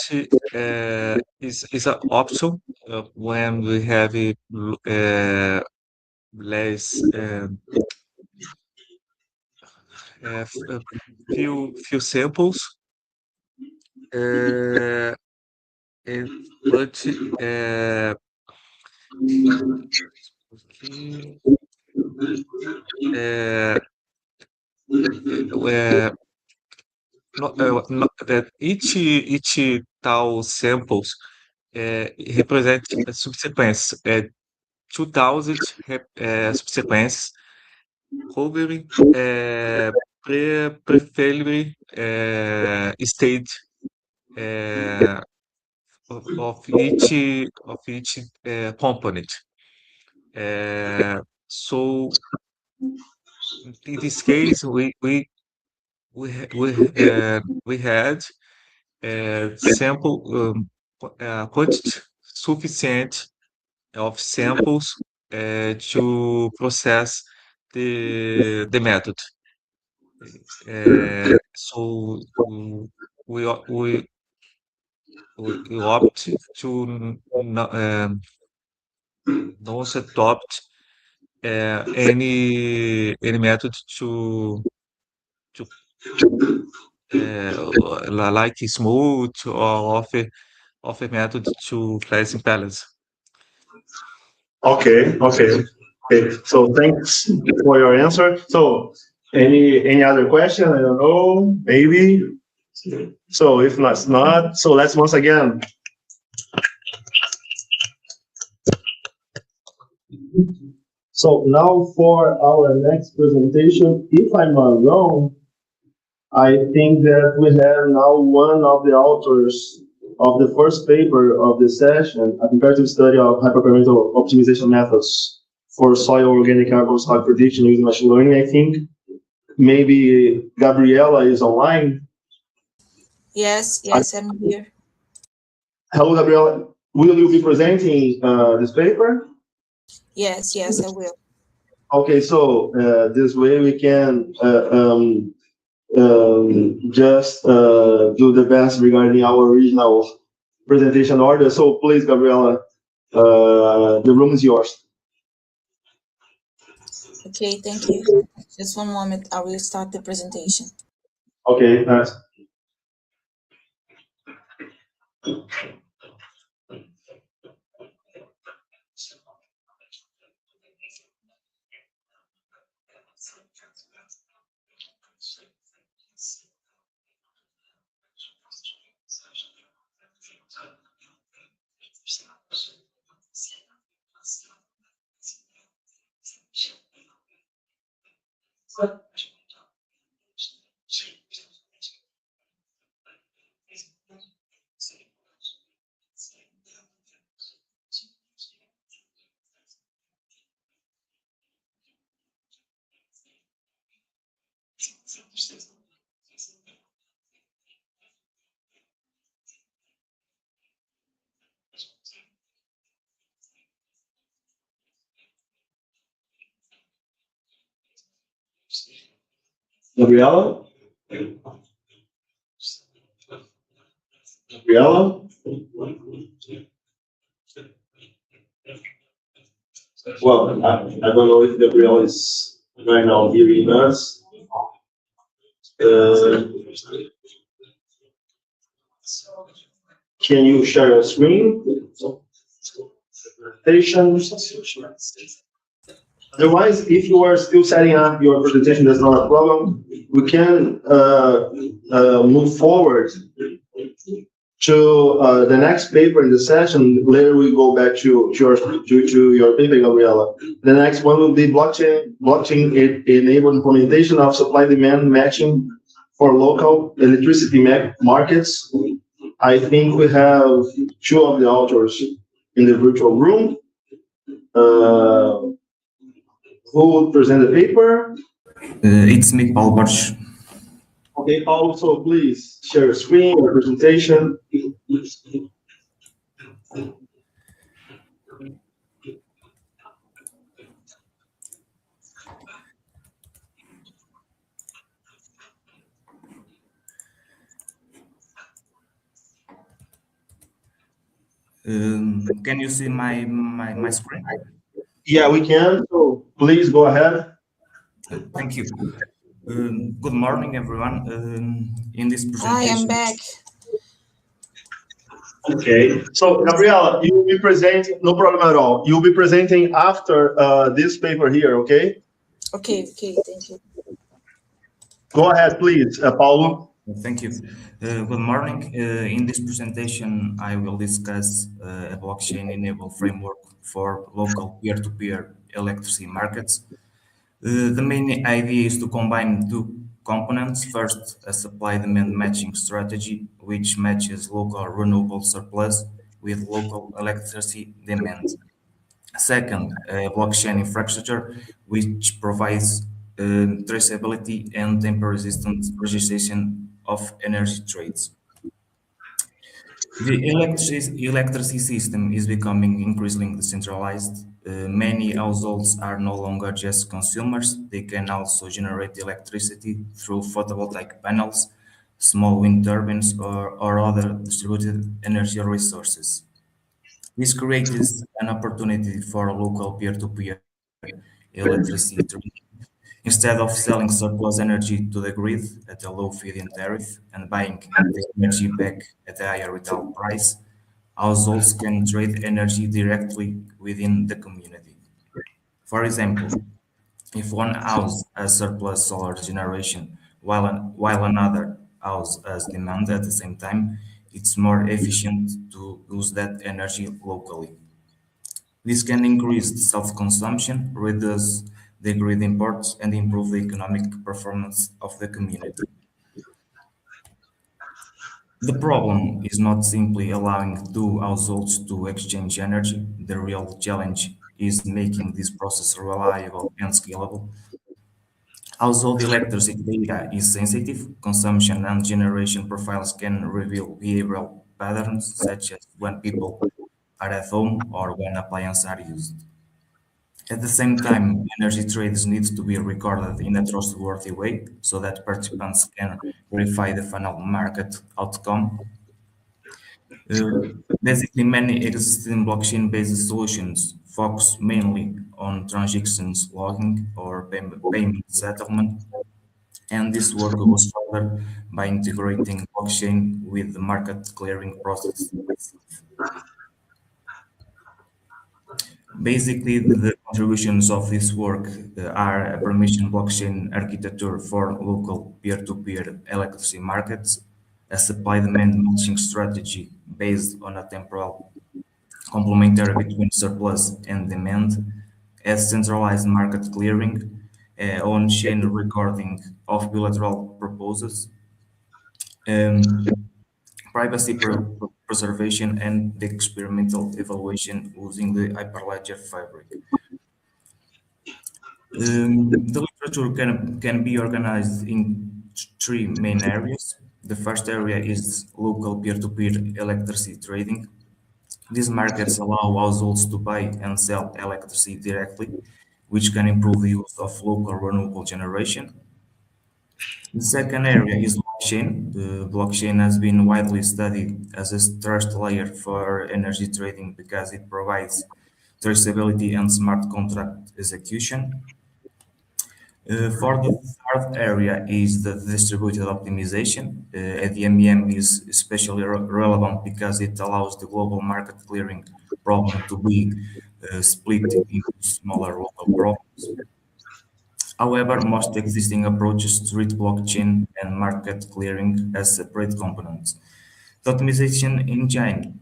is an option when we have less a few samples uh, and but okay, uh, where not that each tal samples represent a subsequence, 2000 subsequences covering pre-failure state uh, of each component. So in this case, we had sample quantity sufficient of samples to process the method. So we opt to not adopt any method to like smooth or offer method to class imbalance. Okay. So thanks for your answer. So any other question? I don't know. Maybe. So if not, so let's once again. So now for our next presentation, if I'm not wrong, I think that we have now one of the authors of the first paper of the session, a comparative study of hyperparameter optimization methods for soil organic carbon stock prediction using machine learning. I think maybe Gabriela is online. Yes, I'm here. Hello, Gabriela. Will you be presenting this paper? Yes, I will. Okay, so this way we can just do the best regarding our original presentation order. So please, Gabriela, the room is yours. Okay, thank you. Just one moment, I will start the presentation. Okay, nice. Gabriela? Gabriela? Well, I don't know if Gabriela is right now hearing us. Uh, can you share your screen? Otherwise, if you are still setting up your presentation, that's not a problem. We can move forward to the next paper in the session. Later, we go back to your paper, Gabriela. The next one will be blockchain enabled implementation of supply demand matching for local electricity markets. I think we have two of the authors in the virtual room. Who will present the paper? It's me, Paulo Borges. Okay, Paulo, so please share your screen, your presentation. Can you see my screen? Yeah, we can. So please go ahead. Thank you. Good morning, everyone. In this I presentation, am back. Okay. So Gabriela, you will be presenting. No problem at all. You'll be presenting after this paper here. Okay. Okay, thank you. Go ahead, please, Paulo. Thank you. Good morning. In this presentation, I will discuss a blockchain-enabled framework for local peer-to-peer electricity markets. The main idea is to combine two components. First, a supply-demand matching strategy, which matches local renewable surplus with local electricity demand. Second, a blockchain infrastructure, which provides traceability and temper-resistant registration of energy trades. The electricity system is becoming increasingly decentralized. Many households are no longer just consumers, they can also generate electricity through photovoltaic panels, small wind turbines, or other distributed energy resources. This creates an opportunity for local peer-to-peer electricity trading. Instead of selling surplus energy to the grid at a low feed-in tariff and buying the energy back at a higher retail price, households can trade energy directly within the community. For example, if one house has surplus solar generation while another house has demand at the same time, it's more efficient to use that energy locally. This can increase self-consumption, reduce the grid imports, and improve the economic performance of the community. The problem is not simply allowing two households to exchange energy. The real challenge is making this process reliable and scalable. Household electricity data is sensitive. Consumption and generation profiles can reveal behavioral patterns, such as when people are at home or when appliances are used. At the same time, energy trades need to be recorded in a trustworthy way so that participants can verify the final market outcome. Basically, many existing blockchain-based solutions focus mainly on transactions logging or payment settlement, and this work goes further by integrating blockchain with the market clearing process. Basically, the contributions of this work are a permission blockchain architecture for local peer-to-peer electricity markets, a supply-demand matching strategy based on a temporal complementary between surplus and demand, a centralized market clearing, on-chain recording of bilateral proposals, um, privacy preservation, and the experimental evaluation using the Hyperledger fabric. The literature can be organized in three main areas. The first area is local peer-to-peer electricity trading. These markets allow households to buy and sell electricity directly, which can improve the use of local renewable generation. The second area is blockchain. The blockchain has been widely studied as a trust layer for energy trading because it provides traceability and smart contract execution. For the third area is the distributed optimization. ADMEM is especially relevant because it allows the global market clearing problem to be split into smaller local problems. However, most existing approaches treat blockchain and market clearing as separate components. The optimization engine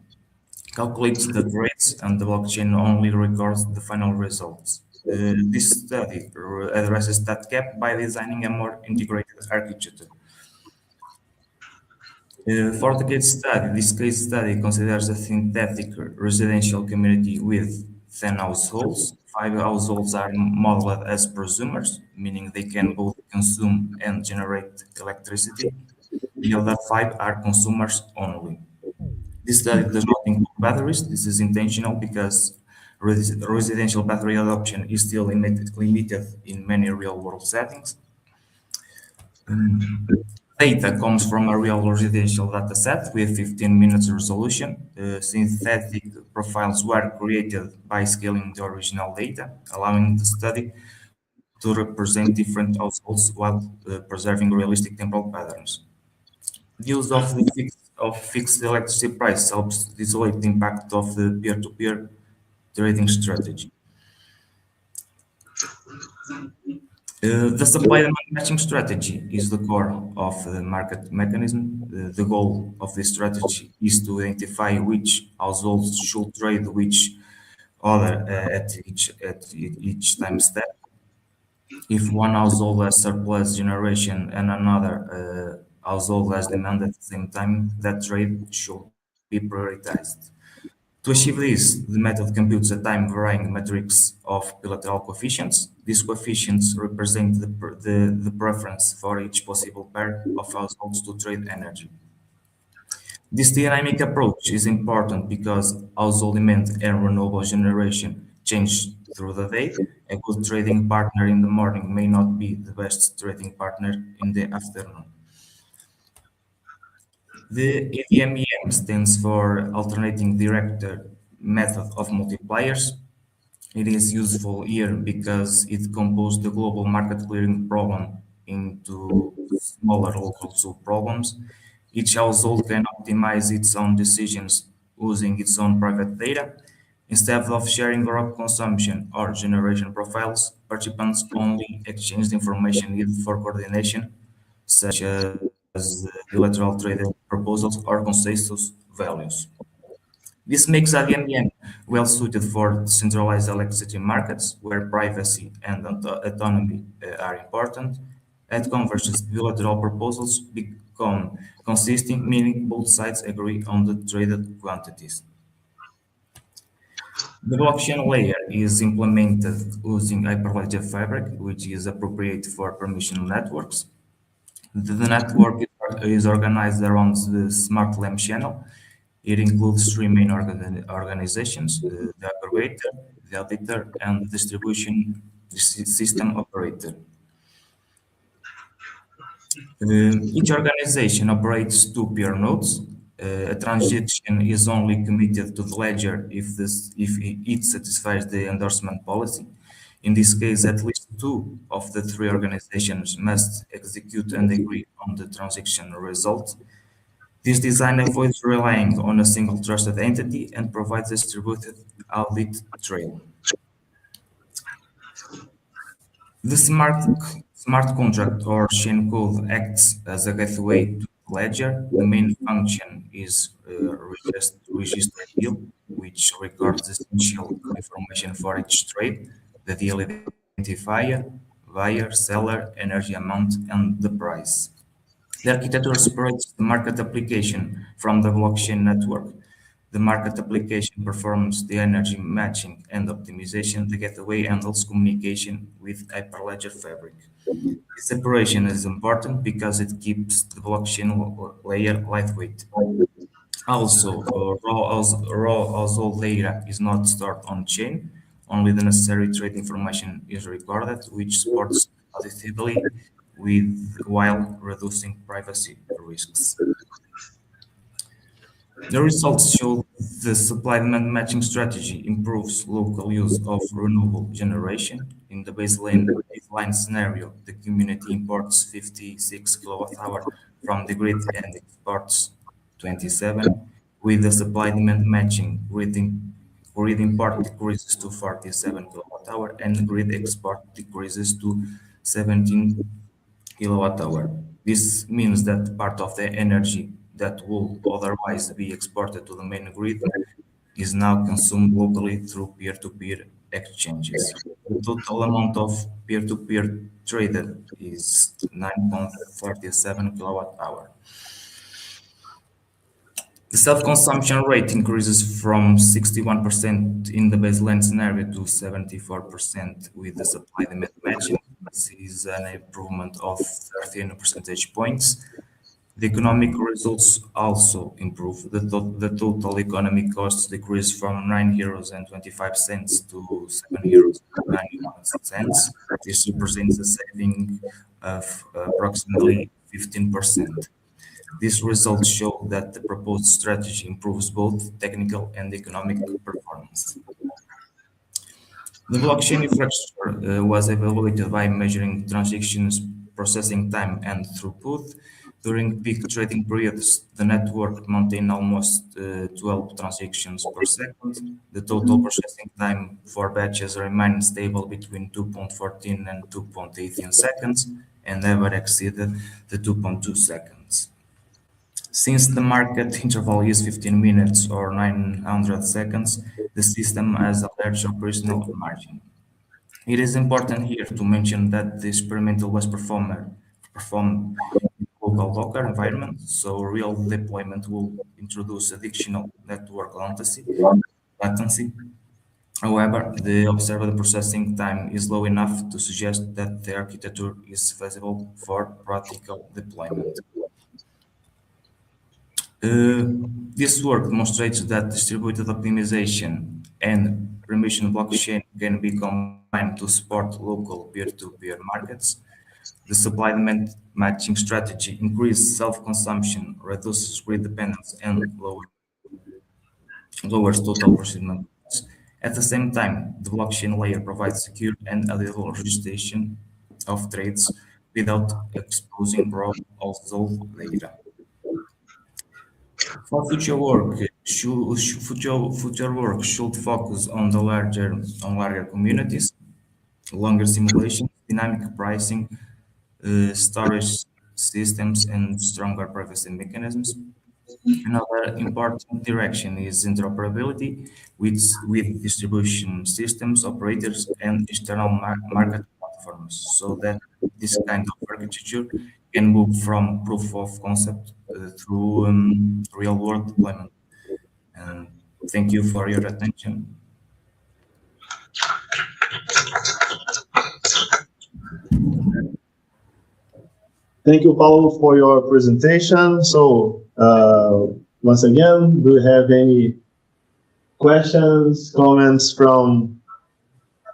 calculates the trades and the blockchain only records the final results. This study addresses that gap by designing a more integrated architecture. For the case study, this case study considers a synthetic residential community with 10 households. 5 households are modeled as prosumers, meaning they can both consume and generate electricity. The other 5 are consumers only. This study does not include batteries. This is intentional because residential battery adoption is still limited in many real-world settings. Data comes from a real residential data set with 15 minutes resolution. Synthetic profiles were created by scaling the original data, allowing the study to represent different households while preserving realistic temporal patterns. The use of fixed electricity price helps isolate the impact of the peer-to-peer trading strategy. The supply and matching strategy is the core of the market mechanism. The goal of this strategy is to identify which households should trade which other at each time step. If one household has surplus generation and another household has demand at the same time, that trade should be prioritized. To achieve this, the method computes a time-varying matrix of bilateral coefficients. These coefficients represent the preference for each possible pair of households to trade energy. This dynamic approach is important because household demand and renewable generation change through the day. A good trading partner in the morning may not be the best trading partner in the afternoon. The ADMEM stands for Alternating Director Method of Multipliers. It is useful here because it composes the global market clearing problem into smaller local sub-problems. Each household can optimize its own decisions using its own private data. Instead of sharing raw consumption or generation profiles, participants only exchange the information needed for coordination, such as bilateral trade proposals or consensus values. This makes ADMM well suited for decentralized electricity markets where privacy and autonomy are important. At conversions, bilateral proposals become consistent, meaning both sides agree on the traded quantities. The blockchain layer is implemented using Hyperledger Fabric, which is appropriate for permission networks. The network is organized around the smart lamp channel. It includes three main organizations, the aggregator, the auditor, and the distribution system operator. Each organization operates two peer nodes. A transaction is only committed to the ledger if it satisfies the endorsement policy. In this case, at least two of the three organizations must execute and agree on the transaction result. This design avoids relying on a single trusted entity and provides a distributed audit trail. The smart contract or chain code acts as a gateway to the ledger. The main function is register deal, which records essential information for each trade, the deal identifier, buyer, seller, energy amount, and the price. The architecture separates the market application from the blockchain network. The market application performs the energy matching and optimization. The gateway handles communication with Hyperledger Fabric. This separation is important because it keeps the blockchain layer lightweight. Also, raw household data is not stored on chain. Only the necessary trade information is recorded, which supports auditability while reducing privacy risks. The results show the supply-demand matching strategy improves local use of renewable generation. In the baseline scenario, the community imports 56 kilowatt-hour from the grid and exports 27. With the supply-demand matching, grid import decreases to 47 kilowatt-hour and grid export decreases to 17 kilowatt-hour. This means that part of the energy that would otherwise be exported to the main grid is now consumed locally through peer-to-peer exchanges. The total amount of peer-to-peer traded is 9.37 kilowatt-hour. The self-consumption rate increases from 61% in the baseline scenario to 74% with the supply-demand matching. This is an improvement of 13 percentage points. The economic results also improve. The total economic costs decrease from €9.25 to €7.91. This represents a saving of approximately 15%. These results show that the proposed strategy improves both technical and economic performance. The blockchain infrastructure was evaluated by measuring transactions processing time and throughput. During peak trading periods, the network maintained almost 12 transactions per second. The total processing time for batches remained stable between 2.14 and 2.18 seconds and never exceeded the 2.2 seconds. Since the market interval is 15 minutes or 900 seconds, the system has a large operational margin. It is important here to mention that the experimental was performed in local Docker environment, so real deployment will introduce additional network latency. However, the observed processing time is low enough to suggest that the architecture is feasible for practical deployment. This work demonstrates that distributed optimization and permission blockchain can be combined to support local peer-to-peer markets. The supply-demand matching strategy increases self-consumption, reduces grid dependence, and lowers total procurement costs. At the same time, the blockchain layer provides secure and available registration of trades without exposing raw household data. For future work, future work should focus on larger communities, longer simulations, dynamic pricing, storage systems, and stronger privacy mechanisms. Another important direction is interoperability with distribution systems, operators, and external market platforms, so that this kind of architecture can move from proof of concept through real-world deployment. And thank you for your attention. Thank you, Paulo, for your presentation. So, once again, do you have any questions, comments from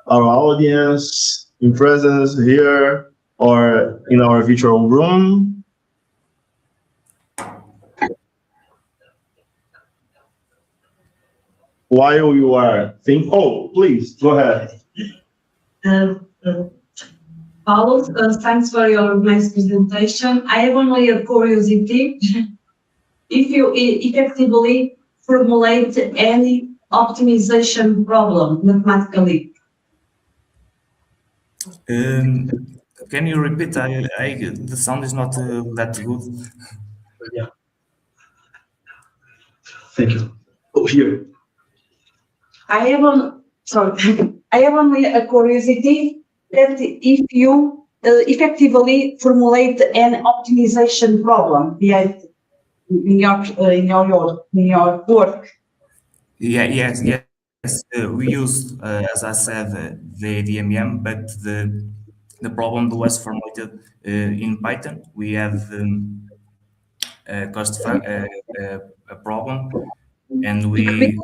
our audience in presence here or in our virtual room? While you are thinking, oh, please, go ahead. Paulo, thanks for your nice presentation. I have only a curiosity. If you effectively formulate any optimization problem mathematically. Can you repeat? The sound is not that good. Yeah. Thank you. Oh, here. I have only a curiosity that if you effectively formulate an optimization problem in your work. Yes. We use, as I said, the DMM, but the problem was formulated in Python. We have a problem, and we.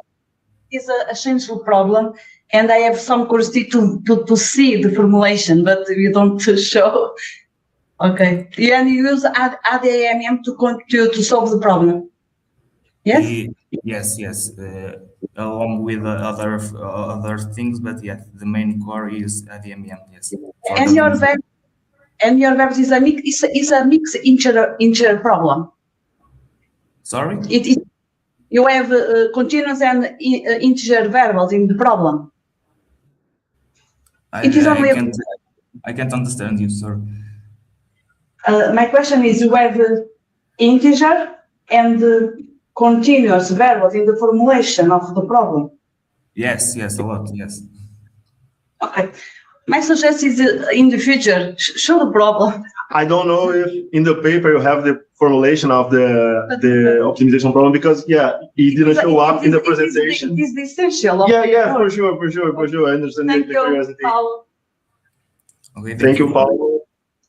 Is a essential problem, and I have some curiosity to see the formulation, but you don't show. Okay. And you use ADMM to solve the problem. Yes. Yes. Along with other things, but yeah, the main core is ADMM. Yes. And your web is a mix integer problem. Sorry. You have continuous and integer variables in the problem. I can't understand you, sir. My question is, you have integer and continuous variables in the formulation of the problem. Yes, a lot, yes. Okay. My suggestion is in the future, show the problem. I don't know if in the paper you have the formulation of the optimization problem, because it didn't show up in the presentation. It is the essential. Yeah, for sure. I understand the curiosity. Paulo. Okay, thank you, Paulo.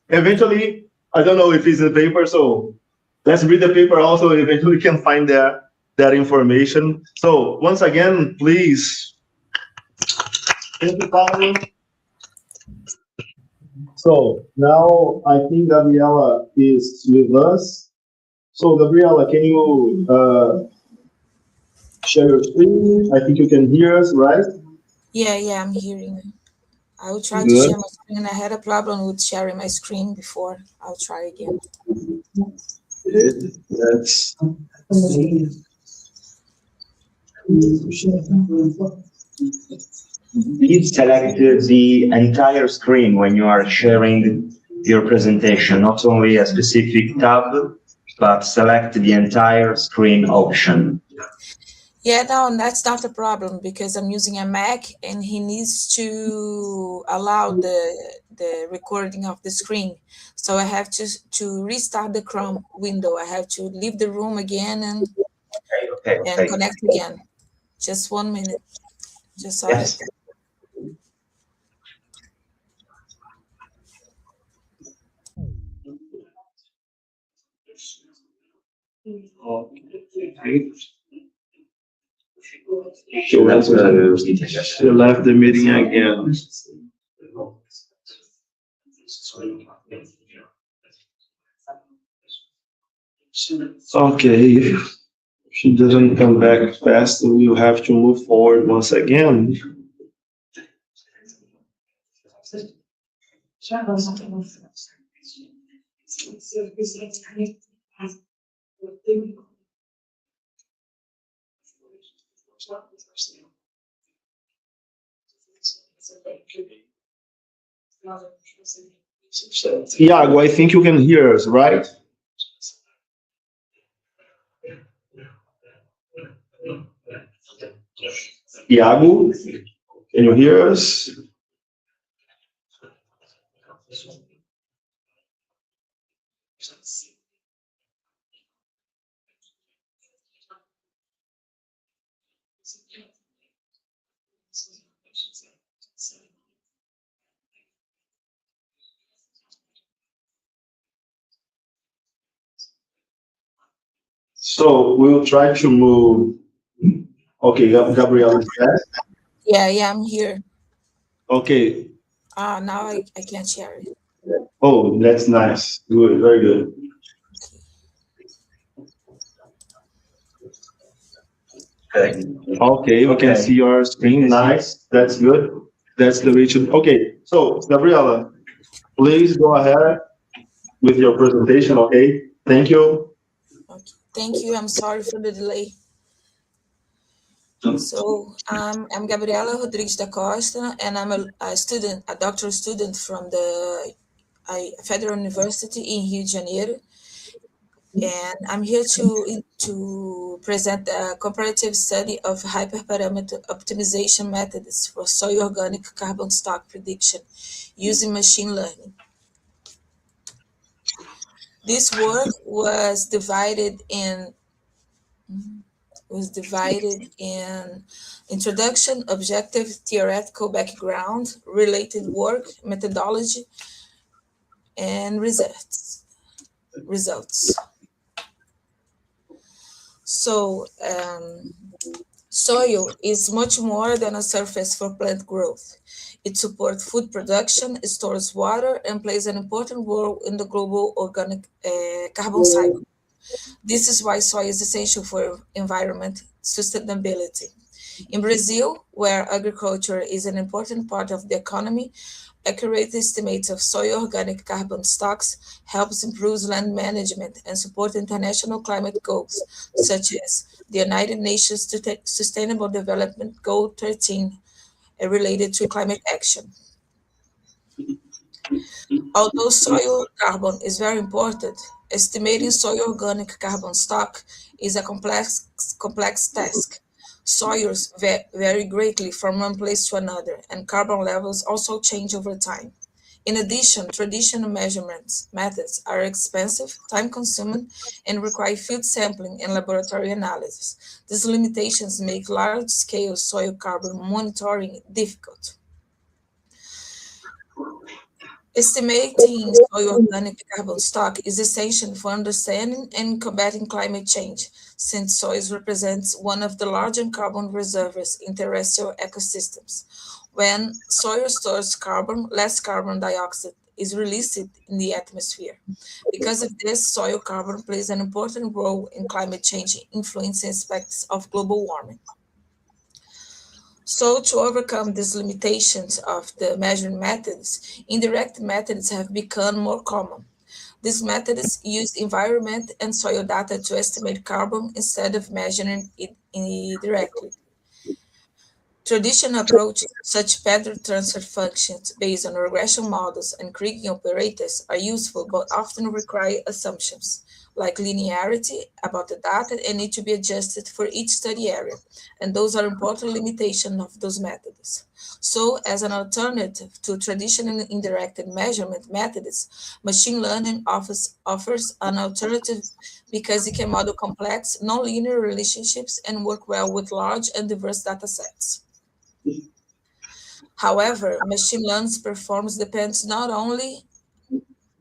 Eventually, I don't know if it's in the paper, so let's read the paper also. Eventually, we can find that information. So once again, please. Thank you, Paulo. So now I think Gabriela is with us. So Gabriela, can you share your screen? I think you can hear us, right? Yeah, I'm hearing. I will try Good. to share my screen. I had a problem with sharing my screen before. I'll try again. That's Please select the entire screen when you are sharing your presentation, not only a specific tab, but select the entire screen option. Yeah, no, that's not a problem because I'm using a Mac and he needs to allow the recording of the screen. So I have to restart the Chrome window. I have to leave the room again and connect again. Just 1 minute. Just so Yes. She left the meeting again. Okay, if she doesn't come back fast, we'll have to move forward once again. Iago, I think you can hear us, right? Iago, can you hear us? So we'll try to move. Okay, Gabrielle is back. Yeah, I'm here. Okay. Now I can't share it. Oh, that's nice. Good, very good. Okay, we can see your screen. Nice. That's good. That's the region. Okay, so Gabriela, please go ahead with your presentation. Okay, thank you. Okay. Thank you. I'm sorry for the delay. So I'm Gabriela Rodrigues da Costa, and I'm a doctoral student from the Federal University in Rio de Janeiro. And I'm here to present a comparative study of hyperparameter optimization methods for soil organic carbon stock prediction using machine learning. This work was divided in introduction, objective, theoretical background, related work, methodology, and results. So Soil is much more than a surface for plant growth. It supports food production, stores water, and plays an important role in the global organic carbon cycle. This is why soil is essential for environment sustainability. In Brazil, where agriculture is an important part of the economy, accurate estimates of soil organic carbon stocks helps improve land management and support international climate goals, such as the United Nations Sustainable Development Goal 13 related to climate action. Although soil carbon is very important, estimating soil organic carbon stock is a complex task. Soils vary greatly from one place to another, and carbon levels also change over time. In addition, traditional measurement methods are expensive, time-consuming, and require field sampling and laboratory analysis. These limitations make large-scale soil carbon monitoring difficult. Estimating soil organic carbon stock is essential for understanding and combating climate change, since soils represents one of the largest carbon reservoirs in terrestrial ecosystems. When soil stores carbon, less carbon dioxide is released in the atmosphere. Because of this, soil carbon plays an important role in climate change influencing aspects of global warming. So, to overcome these limitations of the measuring methods, indirect methods have become more common. These methods use environment and soil data to estimate carbon instead of measuring it indirectly. Traditional approaches, such pattern transfer functions based on regression models and Kriging operators, are useful but often require assumptions, like linearity about the data and need to be adjusted for each study area, and those are important limitations of those methods. So, as an alternative to traditional indirect measurement methods, machine learning offers an alternative because it can model complex, nonlinear relationships and work well with large and diverse data sets. However, machine learning's performance depends not only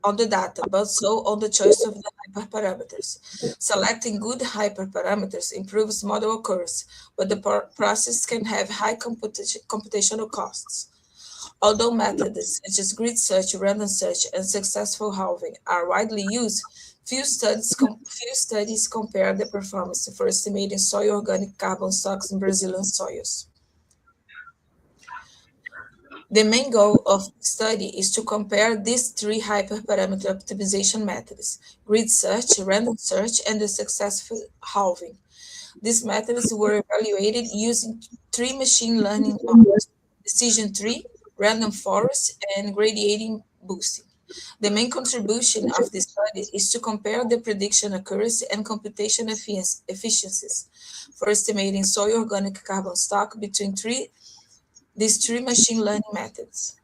on the data, but also on the choice of the hyperparameters. Selecting good hyperparameters improves model accuracy, but the process can have high computational costs. Although methods such as grid search, random search, and successful halving are widely used, few studies compare the performance for estimating soil organic carbon stocks in Brazilian soils. The main goal of the study is to compare these three hyperparameter optimization methods: grid search, random search, and the successful halving. These methods were evaluated using three machine learning models: decision tree, random forest, and gradient boosting. The main contribution of this study is to compare the prediction accuracy and computation efficiencies for estimating soil organic carbon stock between these three machine learning methods.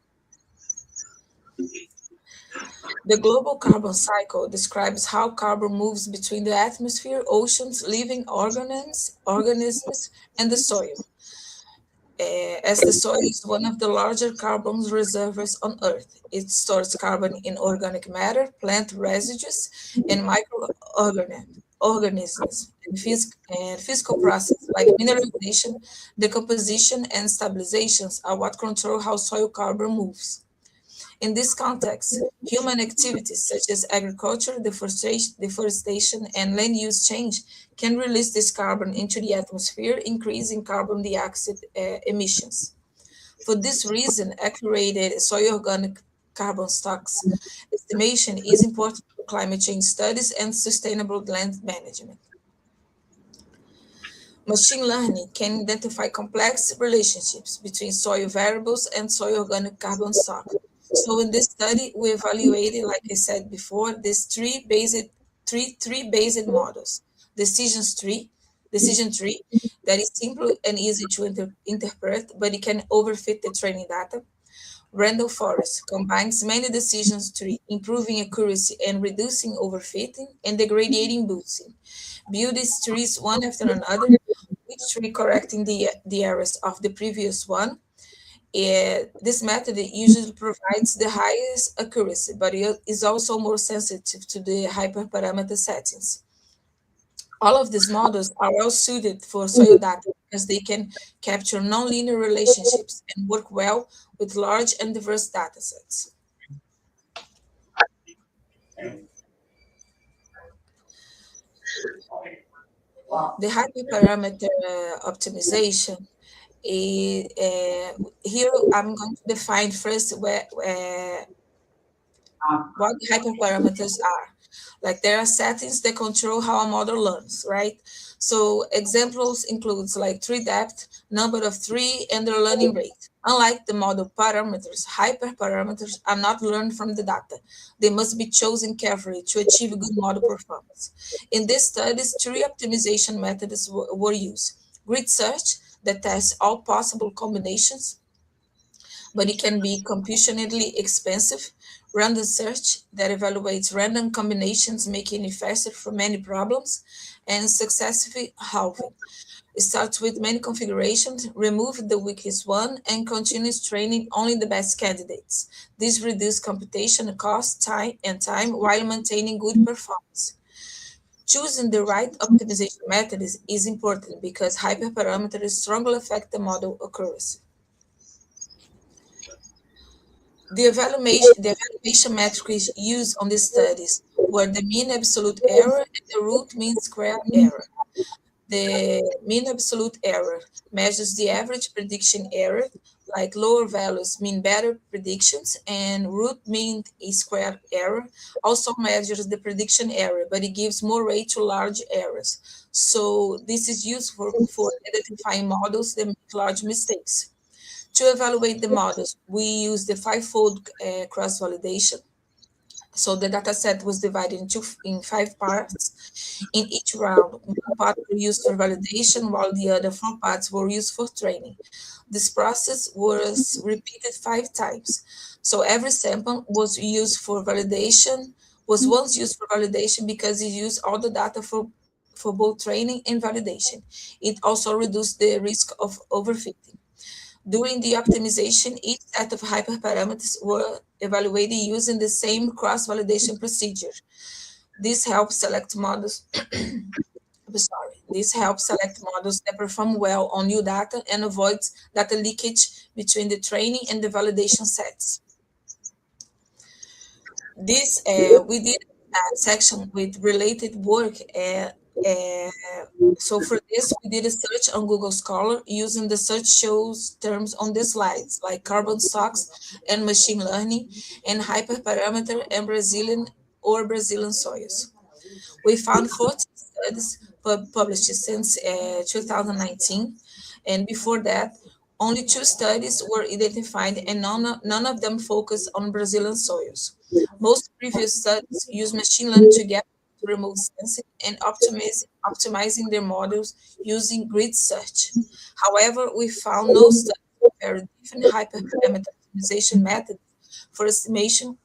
The global carbon cycle describes how carbon moves between the atmosphere, oceans, living organisms, and the soil. As the soil is one of the larger carbon reservoirs on Earth, it stores carbon in organic matter, plant residues, and microorganisms, and physical processes like mineralization, decomposition, and stabilizations are what control how soil carbon moves. In this context, human activities such as agriculture, deforestation, and land use change can release this carbon into the atmosphere, increasing carbon dioxide emissions. For this reason, accurate soil organic carbon stocks estimation is important for climate change studies and sustainable land management. Machine learning can identify complex relationships between soil variables and soil organic carbon stock. So in this study, we evaluated, like I said before, these three basic models. Decision tree that is simple and easy to interpret, but it can overfit the training data. Random forest combines many decisions tree, improving accuracy and reducing overfitting, and degrading boosting. Build these trees one after another, each tree correcting the errors of the previous one. This method usually provides the highest accuracy, but it is also more sensitive to the hyperparameter settings. All of these models are well suited for soil data because they can capture nonlinear relationships and work well with large and diverse data sets. The hyperparameter optimization here I'm going to define first what the hyperparameters are. Like there are settings that control how a model learns, right? So examples includes like tree depth, number of tree, and their learning rate. Unlike the model parameters, hyperparameters are not learned from the data. They must be chosen carefully to achieve good model performance. In these studies, three optimization methods were used. Grid search that tests all possible combinations, but it can be computationally expensive. Random search that evaluates random combinations, making it faster for many problems, and successive halving. It starts with many configurations, remove the weakest one, and continues training only the best candidates. This reduces computation cost, time while maintaining good performance. Choosing the right optimization method is important because hyperparameters strongly affect the model accuracy. The evaluation metrics used on these studies were the mean absolute error and the root mean square error. The mean absolute error measures the average prediction error, like lower values mean better predictions, and root mean square error also measures the prediction error, but it gives more weight to large errors. So this is useful for identifying models that make large mistakes. To evaluate the models, we use the five-fold cross-validation. So the data set was divided in 5 parts. In each round, one part was used for validation, while the other 4 parts were used for training. This process was repeated 5 times. So every sample was used for validation, was once used for validation because it used all the data for both training and validation. It also reduced the risk of overfitting. During the optimization, each set of hyperparameters were evaluated using the same cross-validation procedure. This helps select models. This helps select models that perform well on new data and avoids data leakage between the training and the validation sets. This we did a section with related work. So for this, we did a search on Google Scholar using the search shows terms on the slides, like carbon stocks and machine learning, and hyperparameter and Brazilian soils. We found 40 studies published since 2019, and before that, only 2 studies were identified, and none of them focused on Brazilian soils. Most previous studies use machine learning together to remote sensing and optimizing their models using grid search. However, we found no studies comparing different hyperparameter optimization methods for estimation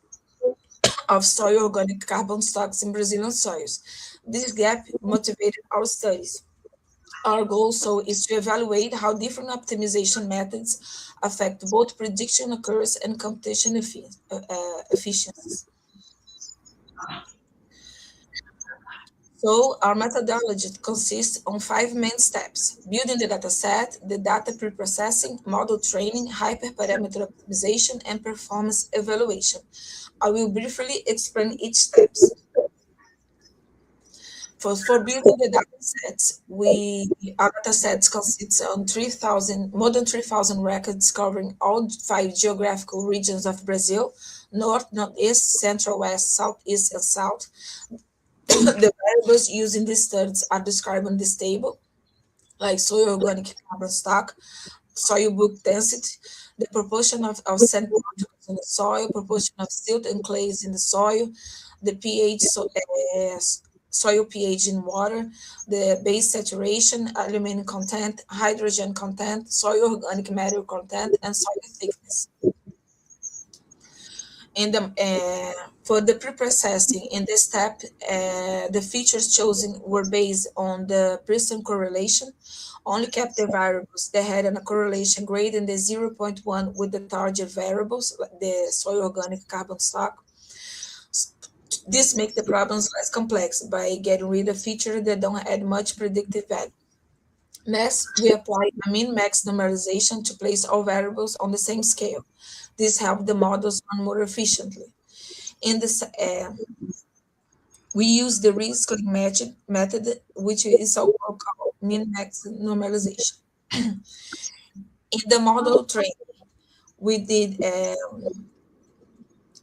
of soil organic carbon stocks in Brazilian soils. This gap motivated our studies. Our goal so is to evaluate how different optimization methods affect both prediction accuracy and computation efficiencies. So our methodology consists on 5 main steps: building the data set, the data pre-processing, model training, hyperparameter optimization, and performance evaluation. I will briefly explain each steps. For building the data sets, our data sets consists on 3,000, more than 3,000 records covering all 5 geographical regions of Brazil: north, northeast, central, west, southeast, and south. The variables used in these studies are described in this table, like soil organic carbon stock, soil bulk density, the proportion of sand particles in the soil, proportion of silt and clays in the soil, the pH, soil pH in water, the base saturation, aluminum content, hydrogen content, soil organic matter content, and soil thickness. For the pre-processing in this step, the features chosen were based on the Pearson correlation. Only kept the variables that had a correlation greater than the 0.1 with the target variables, like the soil organic carbon stock. This makes the problems less complex by getting rid of features that don't add much predictive value. Next, we apply a min-max normalization to place all variables on the same scale. This helps the models run more efficiently. In this, we use the rescaling method, which is also called min-max normalization. In the model training, we did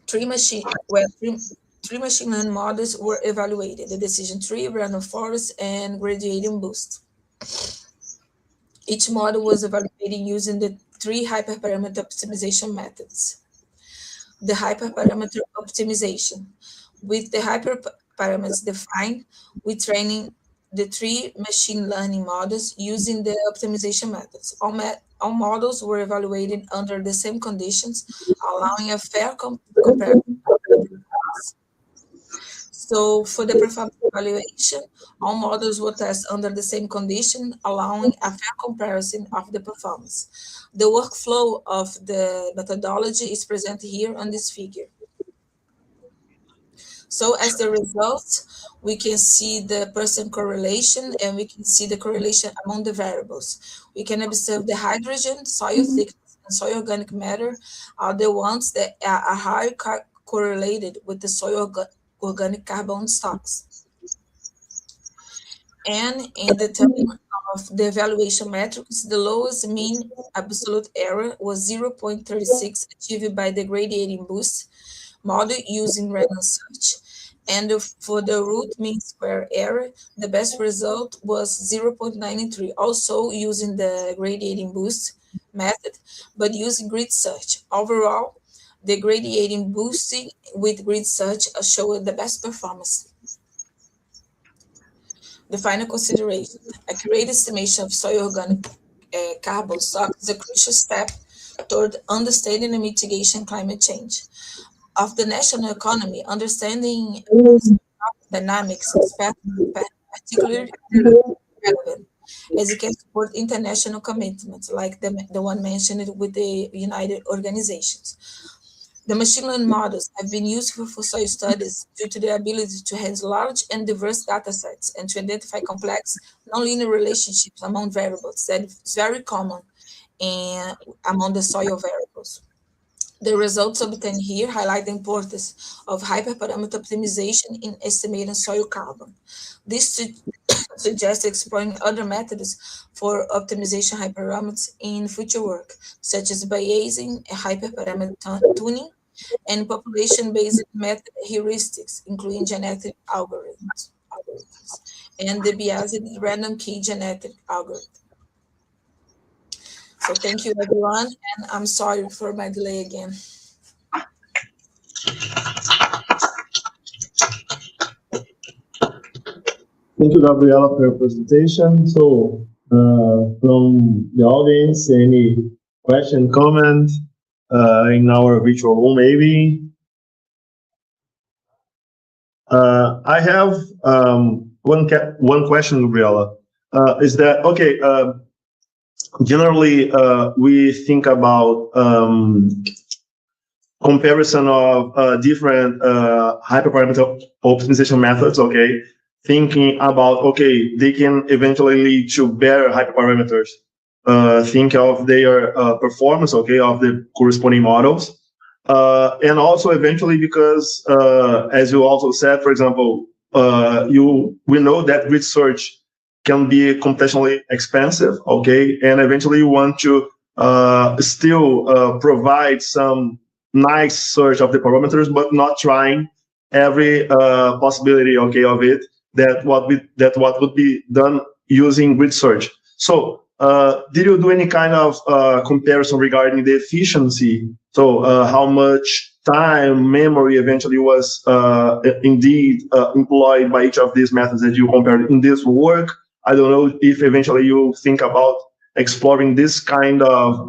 three machine learning models were evaluated: the decision tree, random forest, and gradient boost. Each model was evaluated using the three hyperparameter optimization methods. The hyperparameter optimization. With the hyperparameters defined, we training the three machine learning models using the optimization methods. All models were evaluated under the same conditions, allowing a fair comparison. So for the performance evaluation, all models were tested under the same condition, allowing a fair comparison of the performance. The workflow of the methodology is presented here on this figure. So as the results, we can see the percent correlation, and we can see the correlation among the variables. We can observe the hydrogen, soil thickness, and soil organic matter are the ones that are highly correlated with the soil organic carbon stocks. And in the term of the evaluation metrics, the lowest mean absolute error was 0.36 achieved by the gradient boost model using random search. And for the root mean square error, the best result was 0.93, also using the gradient boost method, but using grid search. Overall, the gradient boosting with grid search showed the best performance. The final consideration: accurate estimation of soil organic carbon stock is a crucial step toward understanding and mitigating climate change. Of the national economy, understanding dynamics is particularly relevant, as it can support international commitments like the one mentioned with the United Organizations. The machine learning models have been useful for soil studies due to their ability to handle large and diverse data sets and to identify complex nonlinear relationships among variables that is very common among the soil variables. The results obtained here highlight the importance of hyperparameter optimization in estimating soil carbon. This suggests exploring other methods for optimization hyperparameters in future work, such as Bayesian hyperparameter tuning and population-based method heuristics, including genetic algorithms and the Bayesian random key genetic algorithm. So thank you, everyone, and I'm sorry for my delay again. Thank you, Gabriela, for your presentation. So, from the audience, any question, comment in our virtual room, maybe? I have one question, Gabriela. Is that okay? Generally, we think about comparison of different hyperparameter optimization methods, okay? Thinking about, okay, they can eventually lead to better hyperparameters. Think of their performance, okay, of the corresponding models. And also eventually because, as you also said, for example, we know that research can be computationally expensive, okay? And eventually you want to still provide some nice search of the parameters, but not trying every possibility, okay, of it, that what would be done using grid search. So did you do any kind of comparison regarding the efficiency? So how much time, memory eventually was indeed employed by each of these methods that you compared in this work? I don't know if eventually you think about exploring this kind of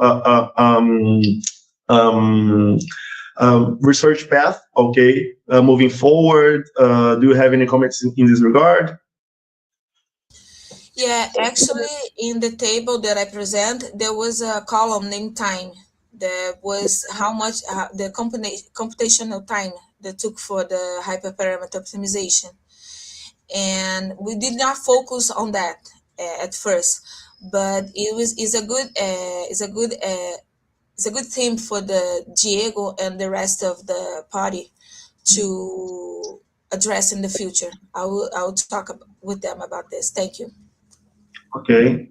research path, okay, moving forward. Do you have any comments in this regard? Yeah, actually, in the table that I present, there was a column named time. There was how much the computational time took for the hyperparameter optimization, and we did not focus on that at first, but is a good it's a good theme for the Diego and the rest of the party to address in the future. I will talk with them about this. Thank you. Okay.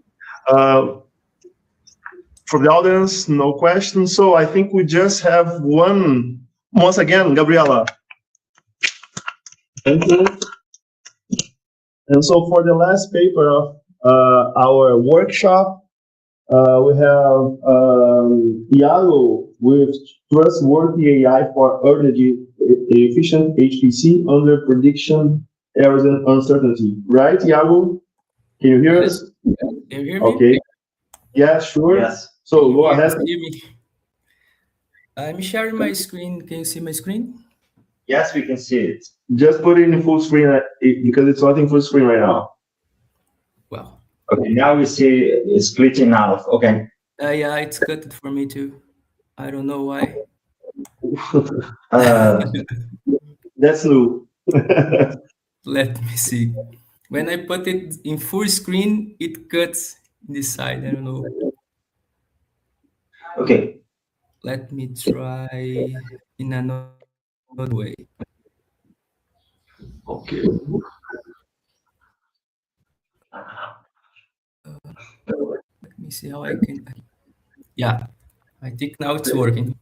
For the audience, no questions. So I think we just have one. Once again, Gabriela. Thank you. And so for the last paper of our workshop, we have Iago with trustworthy AI for energy efficient HPC under prediction errors and uncertainty. Right, Iago? Can you hear us? Can you hear me? Okay. Yeah, sure. Yes. So go ahead. Hear me. I'm sharing my screen. Can you see my screen? Yes, we can see it. Just put it in full screen because it's not in full screen right now. Well. Okay, now we see it's split in half. Okay. Yeah, it's cut for me too. I don't know why. That's new. Let me see. When I put it in full screen, it cuts this side. I don't know. Okay. Let me try in another way. Okay. Let me see how I can. Yeah, I think now it's working.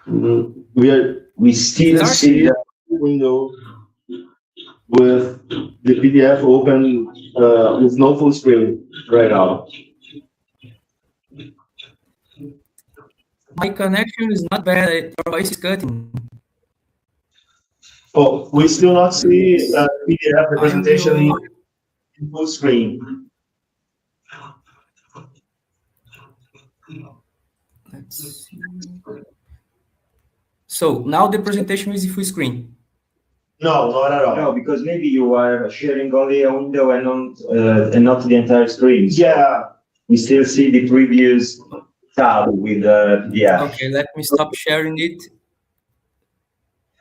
We still see the window with the PDF open with no full screen right now. My connection is not bad. Your voice is cutting. Oh, we still not see PDF representation in full screen. Let's see. So now the presentation is in full screen. No, not at all. No, because maybe you are sharing only a window and not the entire screen. So yeah. We still see the previous tab with the PDF. Okay, let me stop sharing it.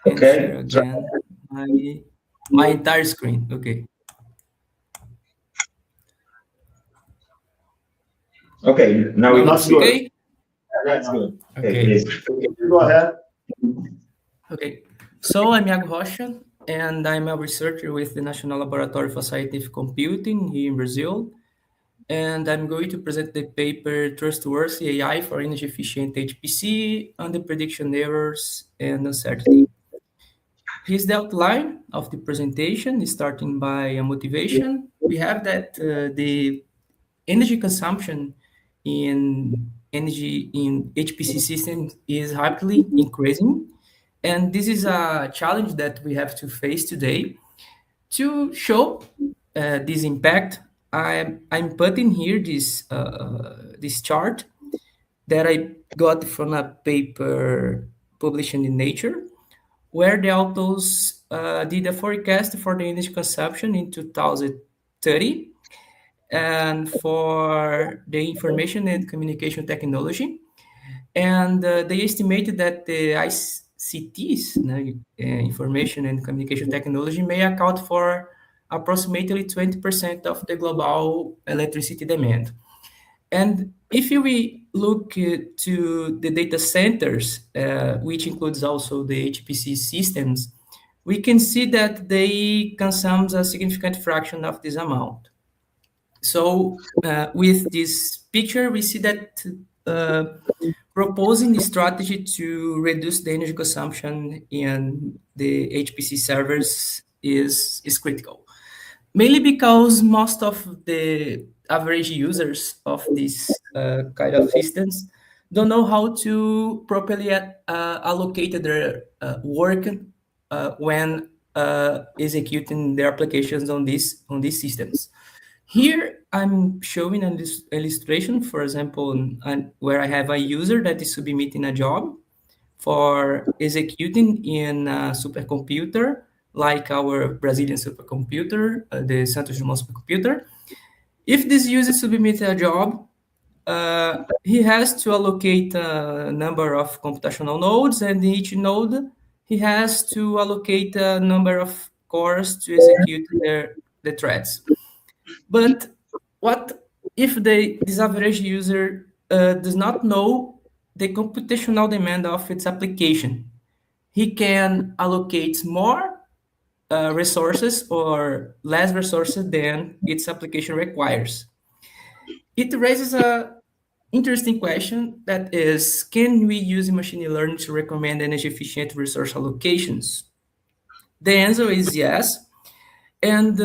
Okay. Share again my entire screen. Okay. Okay. Now it's okay. That's good. Okay. Go ahead. Okay. So I'm Iago Rocha, and I'm a researcher with the National Laboratory for Scientific Computing here in Brazil. And I'm going to present the paper Trustworthy AI for Energy Efficient HPC under Prediction Errors and Uncertainty. Here's the outline of the presentation, starting by a motivation. We have that the energy consumption in HPC systems is rapidly increasing. And this is a challenge that we have to face today. To show this impact, I'm putting here this chart that I got from a paper published in Nature, where the authors did a forecast for the energy consumption in 2030 and for the information and communication technology. And they estimated that the ICTs, information and communication technology, may account for approximately 20% of the global electricity demand. And if we look to the data centers, which includes also the HPC systems, we can see that they consume a significant fraction of this amount. So with this picture, we see that proposing a strategy to reduce the energy consumption in the HPC servers is critical. Mainly because most of the average users of these kind of systems don't know how to properly allocate their work when executing their applications on these systems. Here, I'm showing an illustration, for example, where I have a user that is submitting a job for executing in a supercomputer, like our Brazilian supercomputer, the Santos Dumont supercomputer. If this user submits a job, he has to allocate a number of computational nodes, and each node he has to allocate a number of cores to execute the threads. But what if this average user does not know the computational demand of its application? He can allocate more resources or less resources than its application requires. It raises a interesting question that is, can we use machine learning to recommend energy efficient resource allocations? The answer is yes. And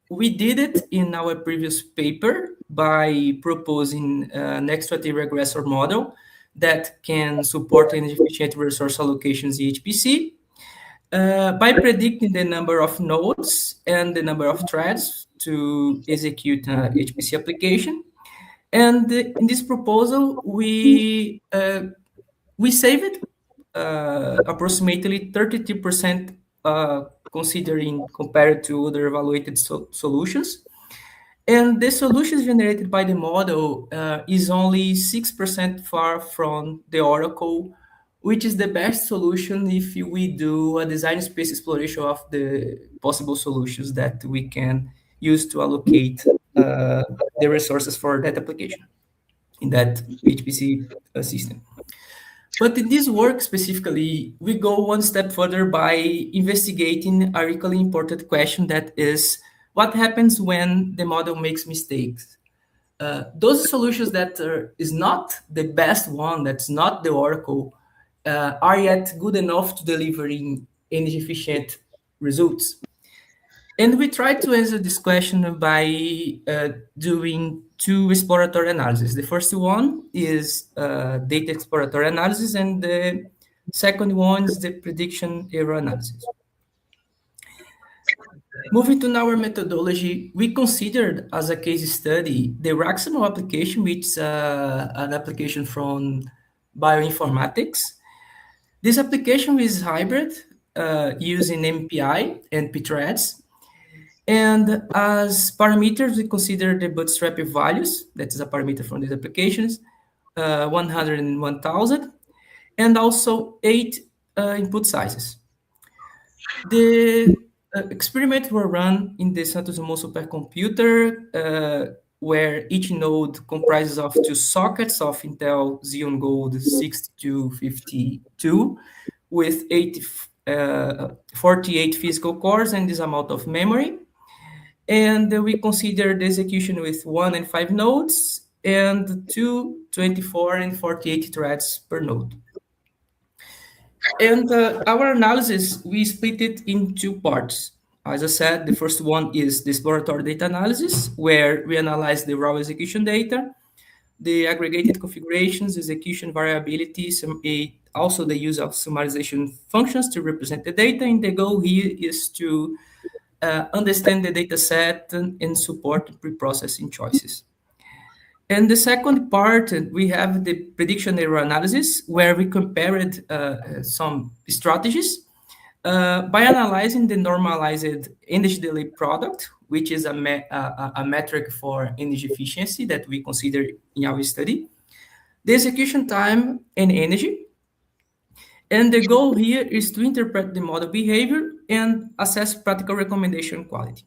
we did it in our previous paper by proposing an extractive regressor model that can support energy efficient resource allocations in HPC by predicting the number of nodes and the number of threads to execute an HPC application. And in this proposal, we saved approximately 32% considering compared to other evaluated solutions. And the solutions generated by the model is only 6% far from the Oracle, which is the best solution if we do a design space exploration of the possible solutions that we can use to allocate the resources for that application in that HPC system. But in this work specifically, we go one step further by investigating a really important question, that is, what happens when the model makes mistakes? Those solutions that is not the best one, that's not the Oracle, are yet good enough to delivering energy efficient results. And we try to answer this question by doing two exploratory analyses. The first one is data exploratory analysis, and the second one is the prediction error analysis. Moving to our methodology, we considered as a case study the Raximo application, which is an application from bioinformatics. This application is hybrid, using MPI and pthreads. And as parameters, we consider the bootstrap values, that is a parameter from these applications, 100 and 1000, and also 8 input sizes. The experiments were run in the Santos Dumont supercomputer, where each node comprises of 2 sockets of Intel Xeon Gold 6252 with 48 physical cores and this amount of memory. And we consider the execution with 1 and 5 nodes and 2, 24, and 48 threads per node. And our analysis, we split it in 2 parts. As I said, the first one is the exploratory data analysis, where we analyze the raw execution data, the aggregated configurations, execution variabilities, also the use of summarization functions to represent the data. And the goal here is to understand the data set and support pre-processing choices. And the second part, we have the prediction error analysis, where we compared some strategies by analyzing the normalized energy delay product, which is a metric for energy efficiency that we consider in our study, the execution time and energy. And the goal here is to interpret the model behavior and assess practical recommendation quality.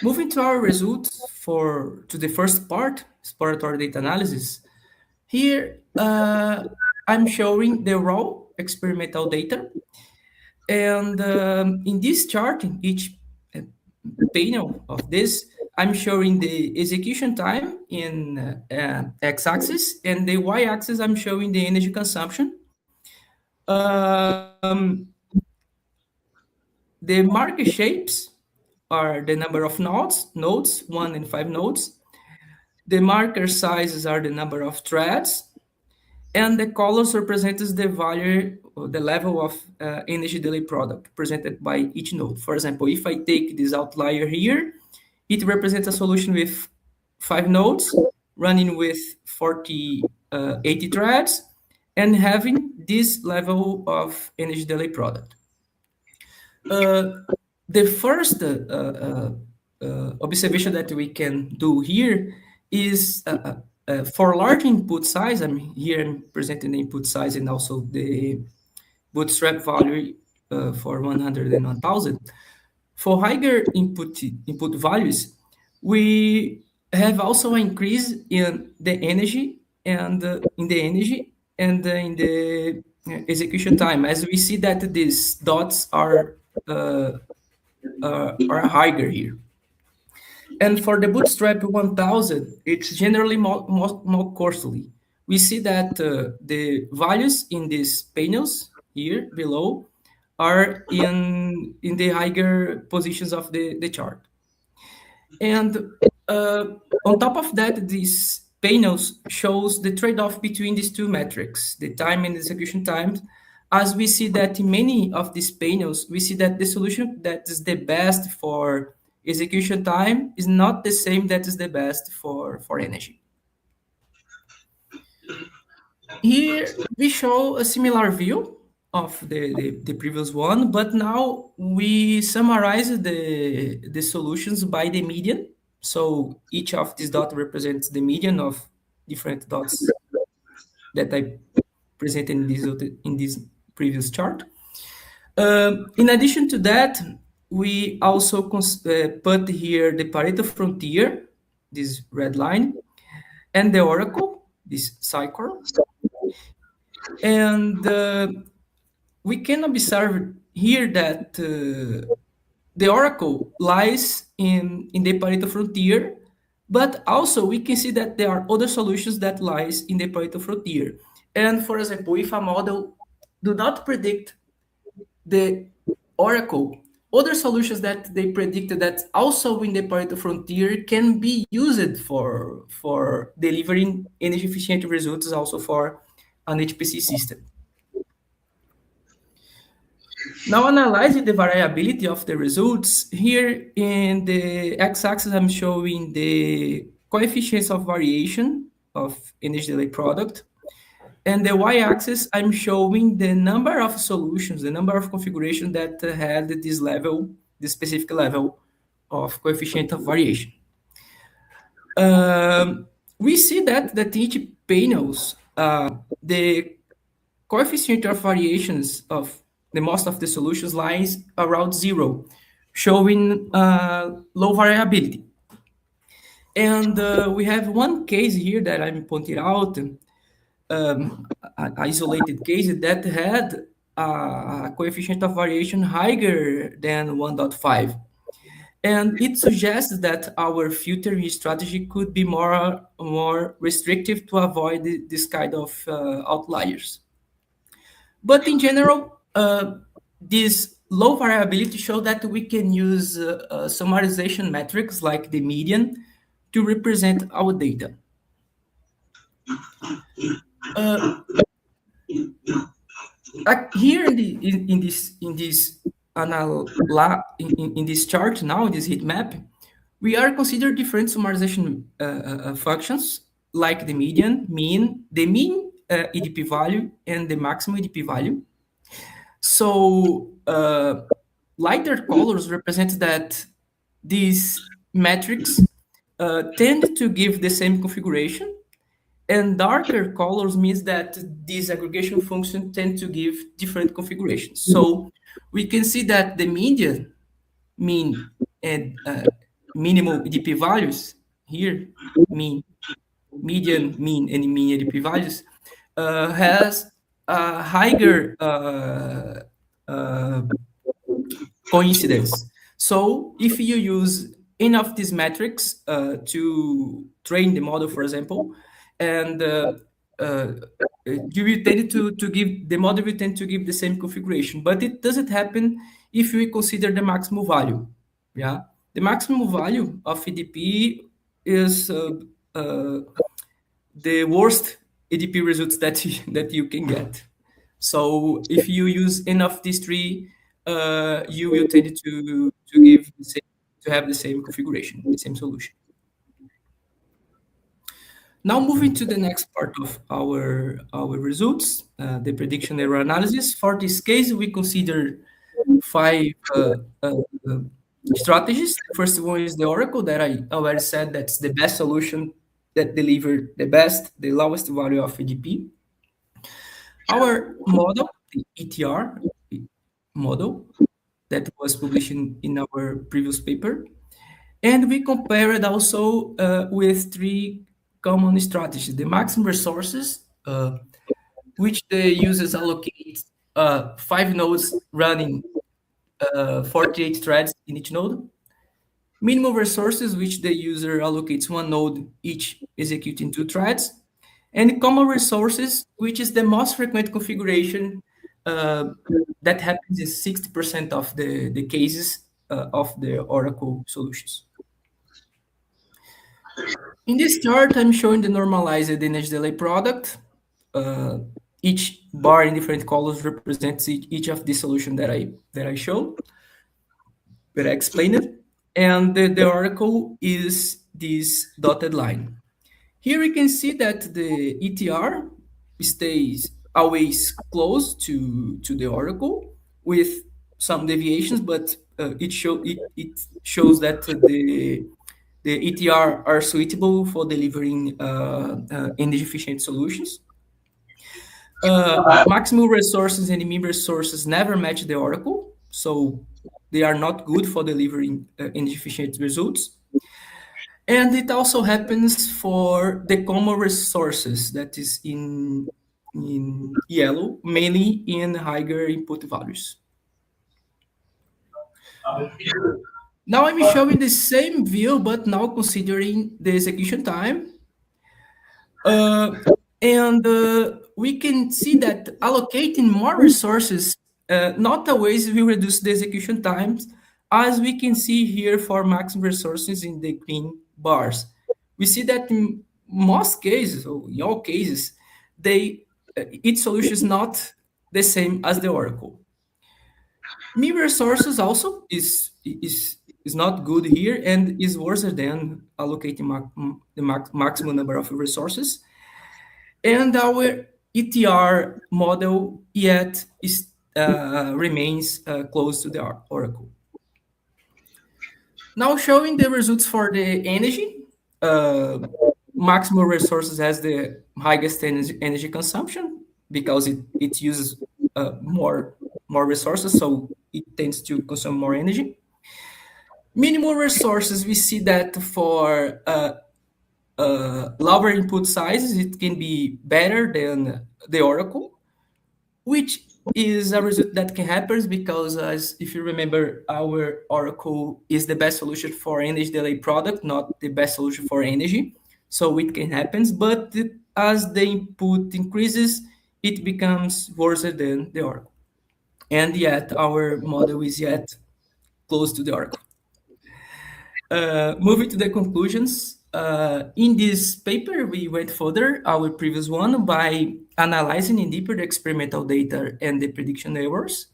Moving to our results to the first part, exploratory data analysis. Here, I'm showing the raw experimental data. And in this chart, in each panel of this, I'm showing the execution time in x-axis, and the y-axis, I'm showing the energy consumption. The marker shapes are the number of nodes, 1 and 5 nodes. The marker sizes are the number of threads, and the colors represents the value, or the level of energy delay product presented by each node. For example, if I take this outlier here, it represents a solution with 5 nodes running with 80 threads and having this level of energy delay product. The first observation that we can do here is for large input size. I'm presenting the input size and also the bootstrap value for 100 and 1000. For higher input values, we have also an increase in the energy and in the execution time, as we see that these dots are higher here. And for the Bootstrap 1000, it's generally more coarsely. We see that the values in these panels here below are in the higher positions of the chart. And on top of that, these panels shows the trade-off between these two metrics, the time and execution times. As we see that in many of these panels, we see that the solution that is the best for execution time is not the same that is the best for energy. Here we show a similar view of the previous one, but now we summarize the solutions by the median. So each of these dots represents the median of different dots that I presented in this previous chart. In addition to that, we also put here the Pareto frontier, this red line, and the oracle, this cycle. And we can observe here that the oracle lies in the Pareto frontier, but also we can see that there are other solutions that lies in the Pareto frontier. And for example, if a model do not predict the oracle, other solutions that they predicted that also in the Pareto frontier can be used for delivering energy efficient results also for an HPC system. Now analyzing the variability of the results, here in the x-axis I'm showing the coefficients of variation of energy delay product, and the y-axis I'm showing the number of solutions, the number of configurations that had this level, this specific level of coefficient of variation. We see that each panels, the coefficient of variations of the most of the solutions lies around 0, showing low variability. And we have one case here that I'm pointing out, an isolated case that had a coefficient of variation higher than 1.5. And it suggests that our filtering strategy could be more restrictive to avoid this kind of outliers. But in general, this low variability shows that we can use summarization metrics like the median to represent our data. Here in this chart now, in this heat map, we are considering different summarization functions like the median, mean, the mean EDP value and the maximum EDP value. So lighter colors represent that these metrics tend to give the same configuration, and darker colors means that these aggregation functions tend to give different configurations. So we can see that the median, mean, and minimal EDP values here, mean, median, mean, and mean EDP values has a higher coincidence. So if you use any of these metrics to train the model, for example, and you will tend to give, the model will tend to give the same configuration, but it doesn't happen if we consider the maximum value. Yeah, the maximum value of EDP is the worst EDP results that you can get. So if you use any of these three, you will tend to give the same, to have the same configuration, the same solution. Now moving to the next part of our results, the prediction error analysis. For this case, we consider 5 strategies. The first one is the oracle that I already said that's the best solution that deliver the lowest value of AGP. Our model, the ETR model, that was published in our previous paper. And we compared also with three common strategies: the maximum resources, which the users allocate 5 nodes running 48 threads in each node; minimum resources, which the user allocates 1 node each executing 2 threads; and common resources, which is the most frequent configuration that happens in 60% of the cases of the Oracle solutions. In this chart, I'm showing the normalized energy delay product. Each bar in different colors represents each of the solution that I showed, that I explained. And the Oracle is this dotted line. Here we can see that the ETR stays always close to the Oracle with some deviations, but it shows that the ETR are suitable for delivering energy efficient solutions. Maximum resources and minimum resources never match the Oracle, so they are not good for delivering energy efficient results. And it also happens for the common resources, that is in yellow, mainly in higher input values. Now I'm showing the same view, but now considering the execution time. We can see that allocating more resources not always will reduce the execution times, as we can see here for maximum resources in the green bars. We see that in most cases, or in all cases, each solution is not the same as the Oracle. Minimum resources also is not good here and is worse than allocating the maximum number of resources. And our ETR model yet remains close to the Oracle. Now showing the results for the energy. Maximum resources has the highest energy consumption because it uses more resources, so it tends to consume more energy. Minimum resources, we see that for lower input sizes, it can be better than the Oracle, which is a result that can happen because, as if you remember, our Oracle is the best solution for energy delay product, not the best solution for energy. So it can happen, but as the input increases, it becomes worse than the Oracle. And yet our model is yet close to the Oracle. Moving to the conclusions, in this paper, we went further our previous one by analyzing in deeper the experimental data and the prediction errors.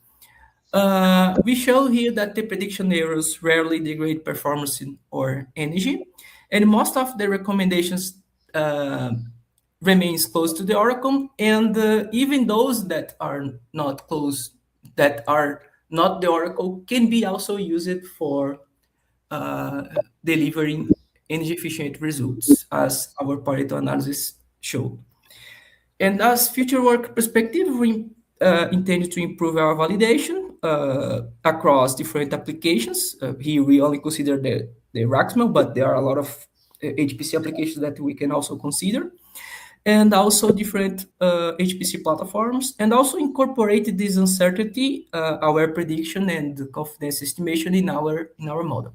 We show here that the prediction errors rarely degrade performance or energy, and most of the recommendations remains close to the Oracle, and even those that are not close, that are not the Oracle, can be also used for delivering energy efficient results, as our Pareto analysis showed. And as future work perspective, we intend to improve our validation across different applications. Here we only consider the Raxmal, but there are a lot of HPC applications that we can also consider, and also different HPC platforms, and also incorporate this uncertainty, our prediction and confidence estimation in our model.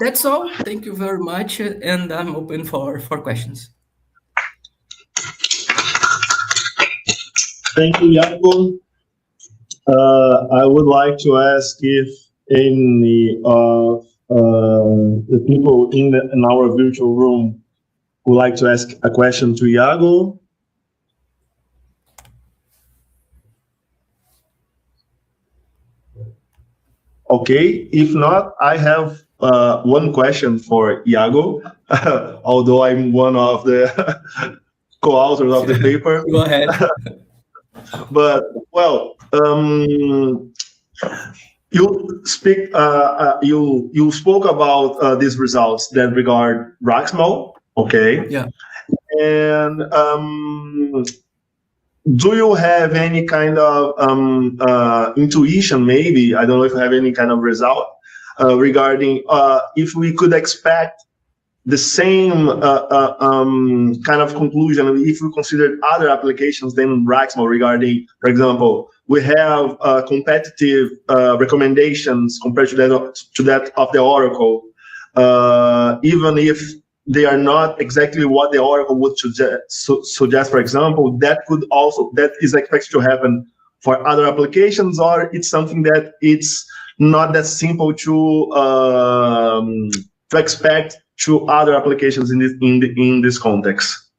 That's all. Thank you very much, and I'm open for questions. Thank you, Iago. I would like to ask if any of the people in our virtual room would like to ask a question to Iago. Okay, if not, I have one question for Iago, although I'm one of the co-authors of the paper. Go ahead. But, well, you spoke about these results that regard Raxmo, okay? Yeah. And do you have any kind of intuition, maybe, I don't know if you have any kind of result regarding if we could expect the same kind of conclusion if we considered other applications than Raxmo regarding, for example, we have competitive recommendations compared to that of the Oracle, even if they are not exactly what the Oracle would suggest, for example, that is expected to happen for other applications, or it's something that it's not that simple to expect to other applications in this context?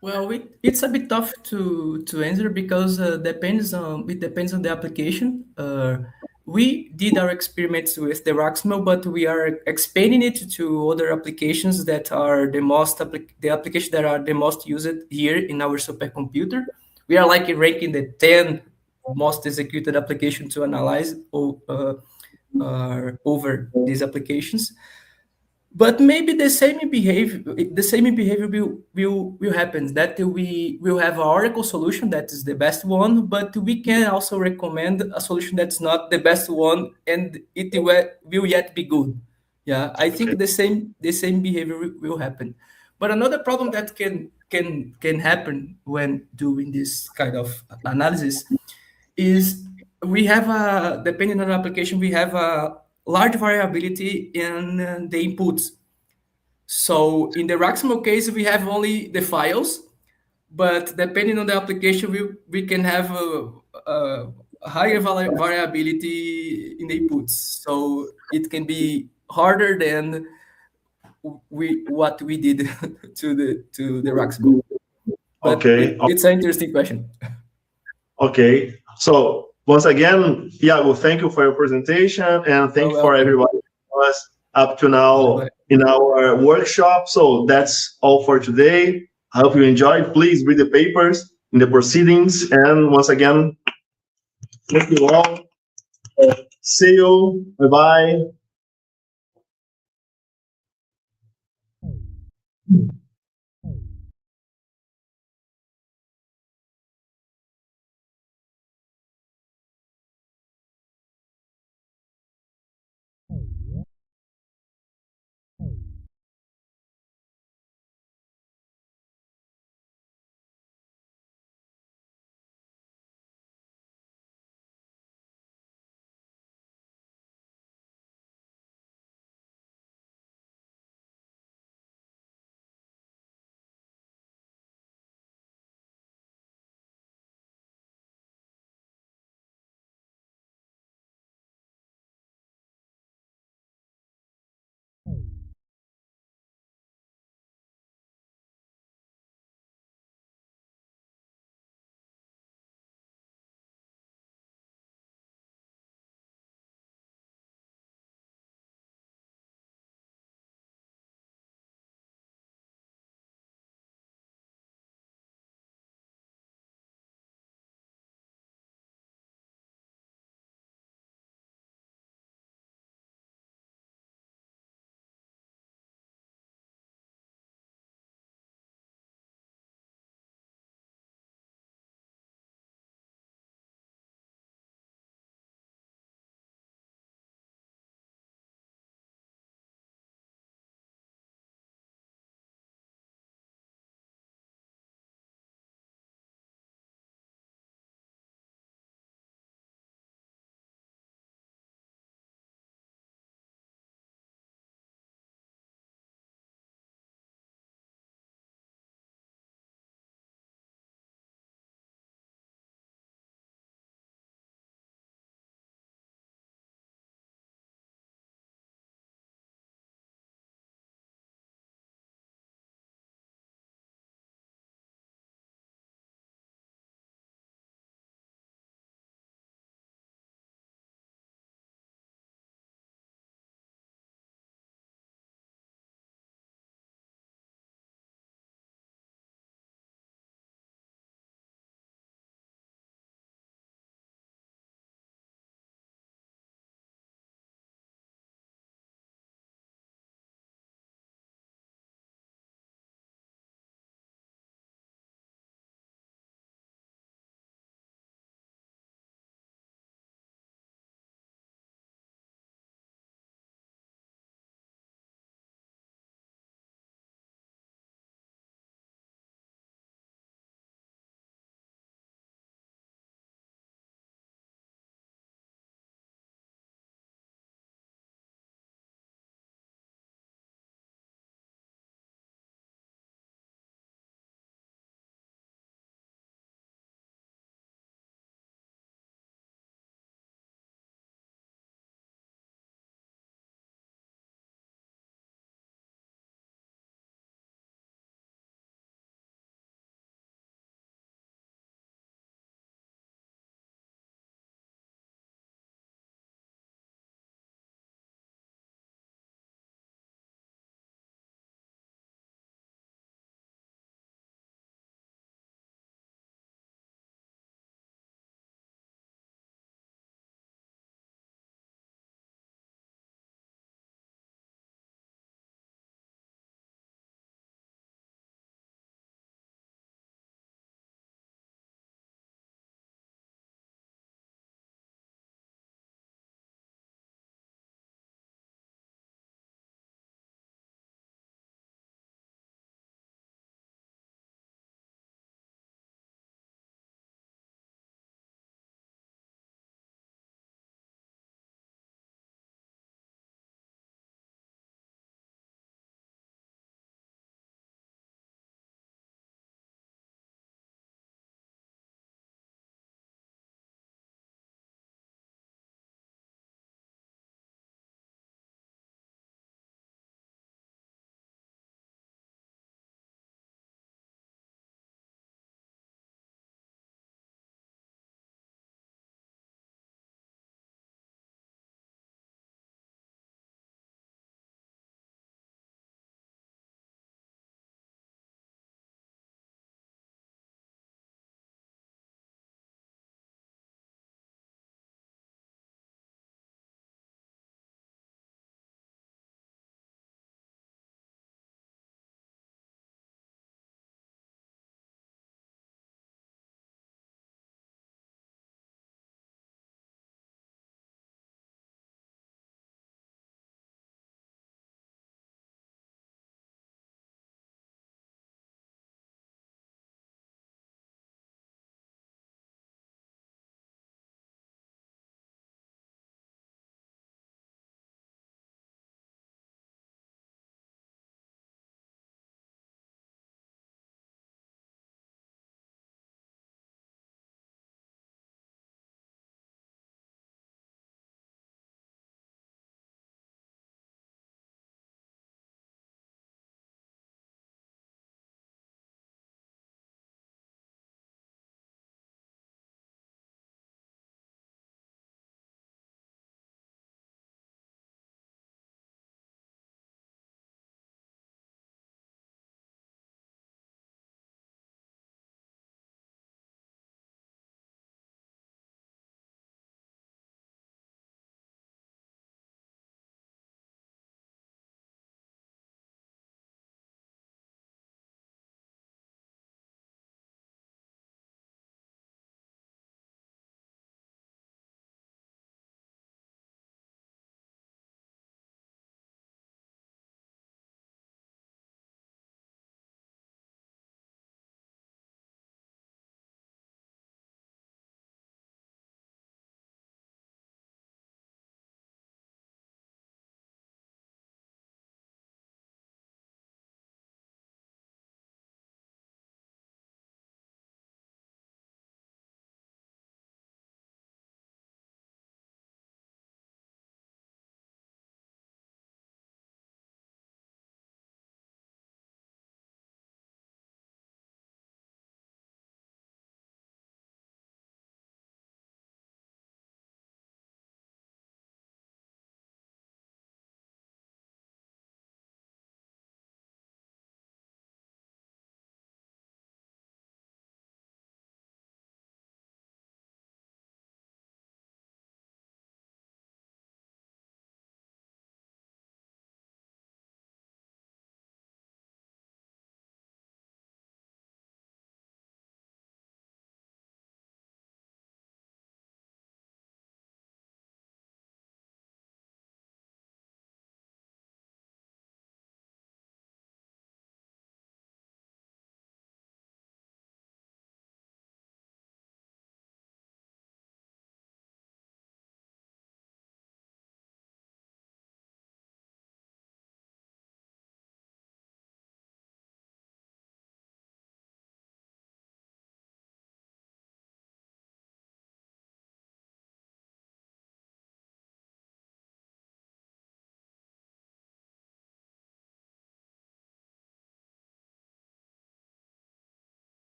Well, it's a bit tough to answer because it depends on the application. We did our experiments with the Raxmo, but we are expanding it to other applications that are the applications that are the most used here in our supercomputer. We are like ranking the 10 most executed applications to analyze over these applications. But maybe the same behavior will happen, that we will have an Oracle solution that is the best one, but we can also recommend a solution that's not the best one, and it will yet be good. Yeah, I think the same behavior will happen. But another problem that can happen when doing this kind of analysis is we have depending on the application, we have a large variability in the inputs. So in the Raxmo case, we have only the files, but depending on the application, we can have a higher variability in the inputs. So it can be harder than what we did to the Raxmo. But Okay. it's an interesting question. Okay. So once again, yeah, well, thank you for your presentation, and thank you for everybody who was up to now in our workshop. So that's all for today. I hope you enjoyed. Please read the papers in the proceedings. And once again, thank you all. See you. Bye-bye.